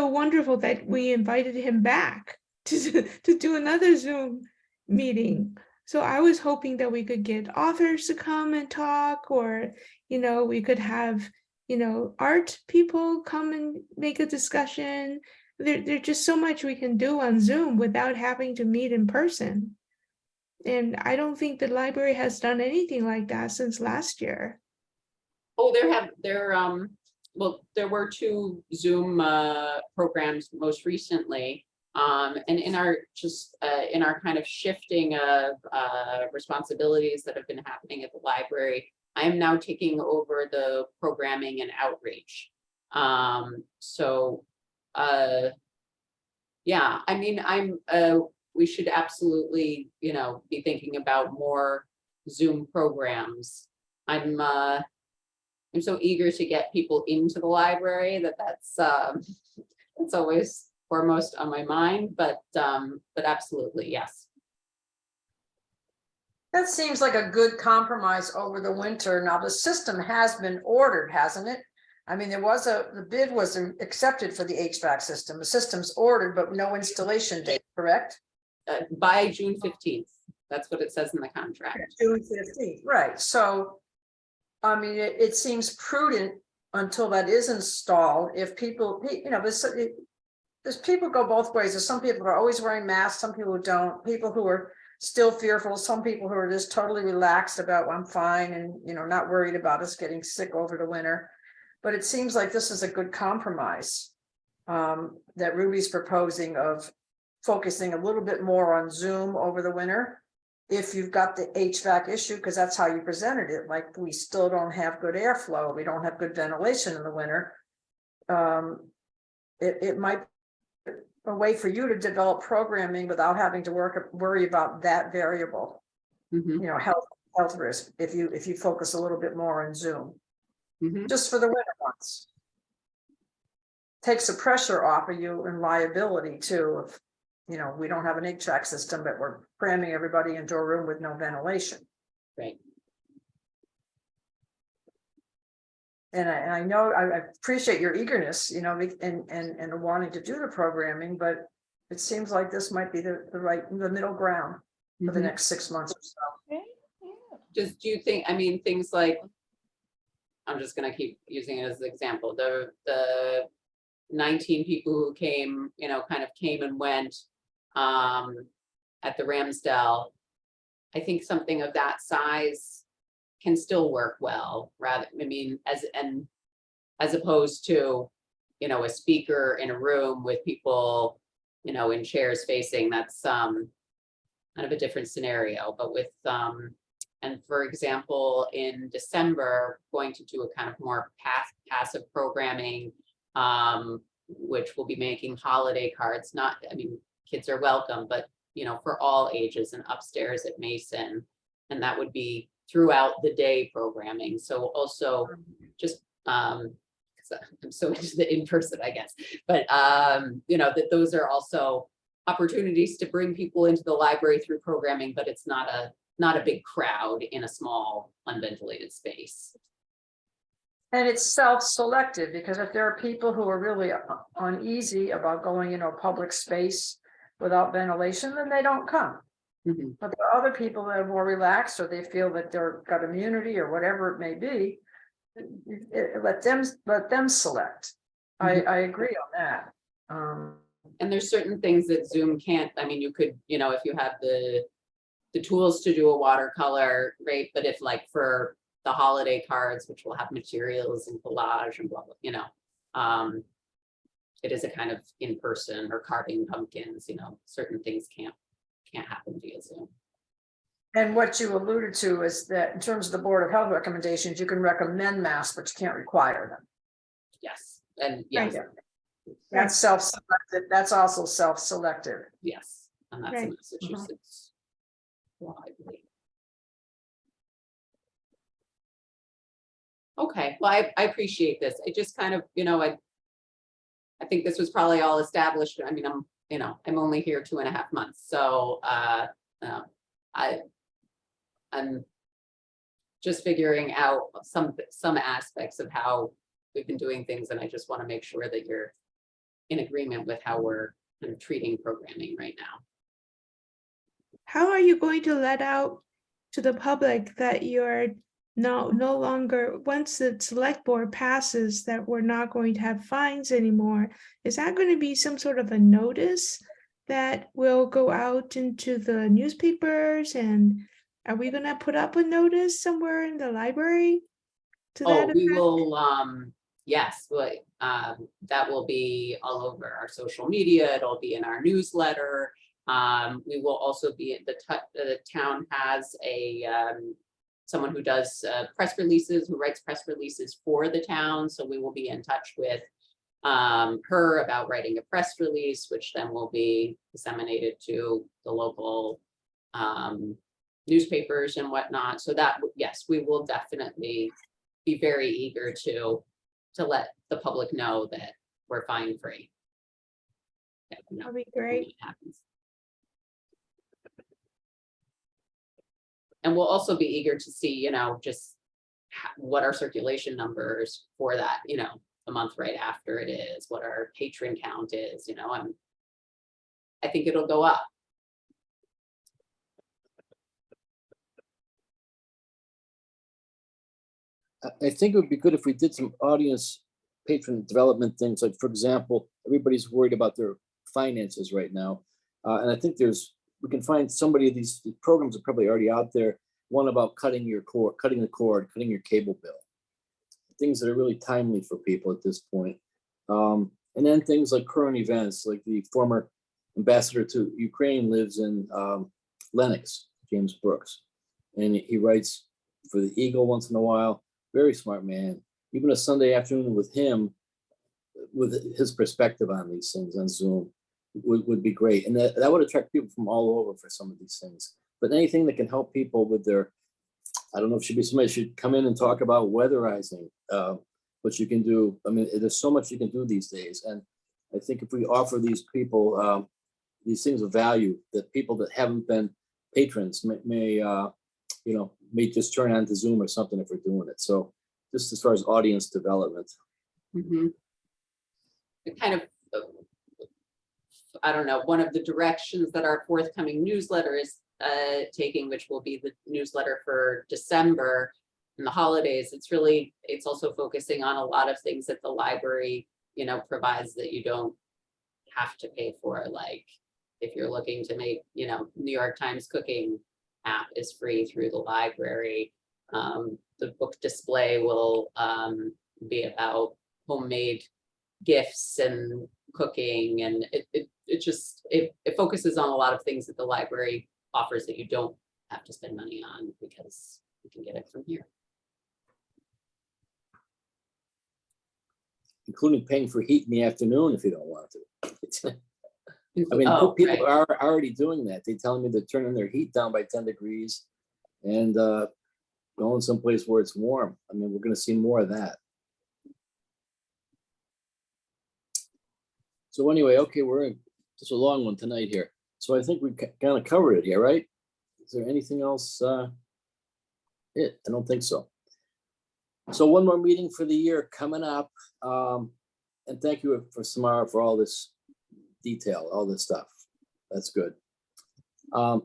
wonderful that we invited him back to do another Zoom meeting. So I was hoping that we could get authors to come and talk, or, we could have, art people come and make a discussion. There's just so much we can do on Zoom without having to meet in person. And I don't think the library has done anything like that since last year. Oh, there were 2 Zoom programs most recently. And in our kind of shifting of responsibilities that have been happening at the library, I am now taking over the programming and outreach. Yeah, I mean, we should absolutely, be thinking about more Zoom programs. I'm so eager to get people into the library that's always foremost on my mind, but absolutely, yes. That seems like a good compromise over the winter. Now, the system has been ordered, hasn't it? I mean, the bid was accepted for the HVAC system. The system's ordered, but no installation date, correct? By June 15th. That's what it says in the contract. June 15th, right. So, I mean, it seems prudent until that is installed. If people, there's people go both ways. There's some people who are always wearing masks, some people who don't, people who are still fearful, some people who are just totally relaxed about, I'm fine, and not worried about us getting sick over the winter. But it seems like this is a good compromise that Ruby's proposing, of focusing a little bit more on Zoom over the winter. if you've got the HVAC issue, because that's how you presented it, like we still don't have good airflow, we don't have good ventilation in the winter. It might be a way for you to develop programming without having to worry about that variable, Mhm, you know, health risk, if you focus a little bit more on Zoom, mhm. just for the winter months. Takes the pressure off of you and liability too, if, you know, we don't have an HVAC system, but we're cramming everybody into a room with no ventilation. Right. And I know, I appreciate your eagerness, you know, and wanting to do the programming, but it seems like this might be the middle ground for the Mhm. next 6 months or so. Just, do you think, I mean, things like, I'm just gonna keep using it as an example, the 19 people who came, you know, kind of came and went at the Ramsdale. I think something of that size can still work well, rather, I mean, as opposed to, you know, a speaker in a room with people, you know, in chairs facing, that's kind of a different scenario, but with and for example, in December, going to do a kind of more passive programming, which will be making holiday cards, not, I mean, kids are welcome, but, you know, for all ages and upstairs at Mason. And that would be throughout the day programming. So also just, 'cause I'm so into the in-person, I guess, but, you know, that those are also opportunities to bring people into the library through programming, but it's not a big crowd in a small unventilated space. And it's self-selected, because if there are people who are really uneasy about going into a public space without ventilation, then they don't come. Mhm. But there are other people that are more relaxed, or they feel that they're got immunity or whatever it may be. Let them select. I agree on that. And there's certain things that Zoom can't, I mean, you could, you know, if you have the tools to do a watercolor, right? But if, like, for the holiday cards, which will have materials and collage and blah, blah, you know, it is a kind of in-person, or carving pumpkins, you know, certain things can't happen via Zoom. And what you alluded to is that in terms of the Board of Health recommendations, you can recommend masks, but you can't require them. Yes, and yes, That's self-selected. That's also self-selected. yes, and that's in Right. Massachusetts. Widely. Okay, well, I appreciate this. I just kind of, you know, I think this was probably all established. I mean, I'm only here 2.5 months, so I'm just figuring out some aspects of how we've been doing things, and I just want to make sure that you're in agreement with how we're kind of treating programming right now. How are you going to let out to the public that you're no longer, once the select board passes that we're not going to have fines anymore? Is that going to be some sort of a notice that will go out into the newspapers? And are we going to put up a notice somewhere in the library to that Oh, we effect? will, yes, that will be all over our social media. It'll be in our newsletter. We will also be at the town has someone who does press releases, who writes press releases for the town. So we will be in touch with her about writing a press release, which then will be disseminated to the local newspapers and whatnot. So that, yes, we will definitely be very eager to let the public know that we're fine free. That'll be great. And we'll also be eager to see, you know, just what our circulation numbers for that, you know, the month right after it is, what our patron count is, you know, I think it'll go up. I think it would be good if we did some audience patron development things, like, for example, everybody's worried about their finances right now. And I think we can find somebody of these programs are probably already out there. One about cutting the cord, cutting your cable bill. Things that are really timely for people at this point. And then things like current events, like the former ambassador to Ukraine lives in Lenox, James Brooks. And he writes for the Eagle once in a while. Very smart man. Even a Sunday afternoon with him, with his perspective on these things on Zoom would be great. And that would attract people from all over for some of these things. But anything that can help people with their, I don't know if somebody should come in and talk about weatherizing, what you can do. I mean, there's so much you can do these days. And I think if we offer these people these things of value, that people that haven't been patrons may just turn on to Zoom or something if we're doing it. So just as far as audience development. Mhm. It kind of, I don't know, one of the directions that our forthcoming newsletter is taking, which will be the newsletter for December and the holidays. It's also focusing on a lot of things that the library, provides that you don't have to pay for. Like if you're looking to make, New York Times cooking app is free through the library. The book display will be about homemade gifts and cooking, and it focuses on a lot of things that the library offers that you don't have to spend money on because you can get it from here. Including paying for heat in the afternoon if you don't want to. I mean, Oh, people right. are already doing that. They telling me they're turning their heat down by 10 degrees and going someplace where it's warm. I mean, we're going to see more of that. So anyway, okay, we're in just a long one tonight here. So I think we kind of covered it here, right? Is there anything else? I don't think so. So one more meeting for the year coming up. And thank you for Samara for all this detail, all this stuff. That's good.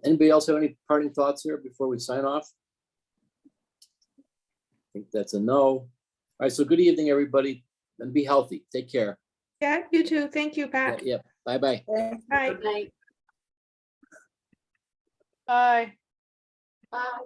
Anybody else have any parting thoughts here before we sign off? I think that's a no. All right, so good evening, everybody, and be healthy. Take care. Yeah, you too. Thank you, Pat. Yeah, bye-bye. Bye. Good night. Bye. Bye.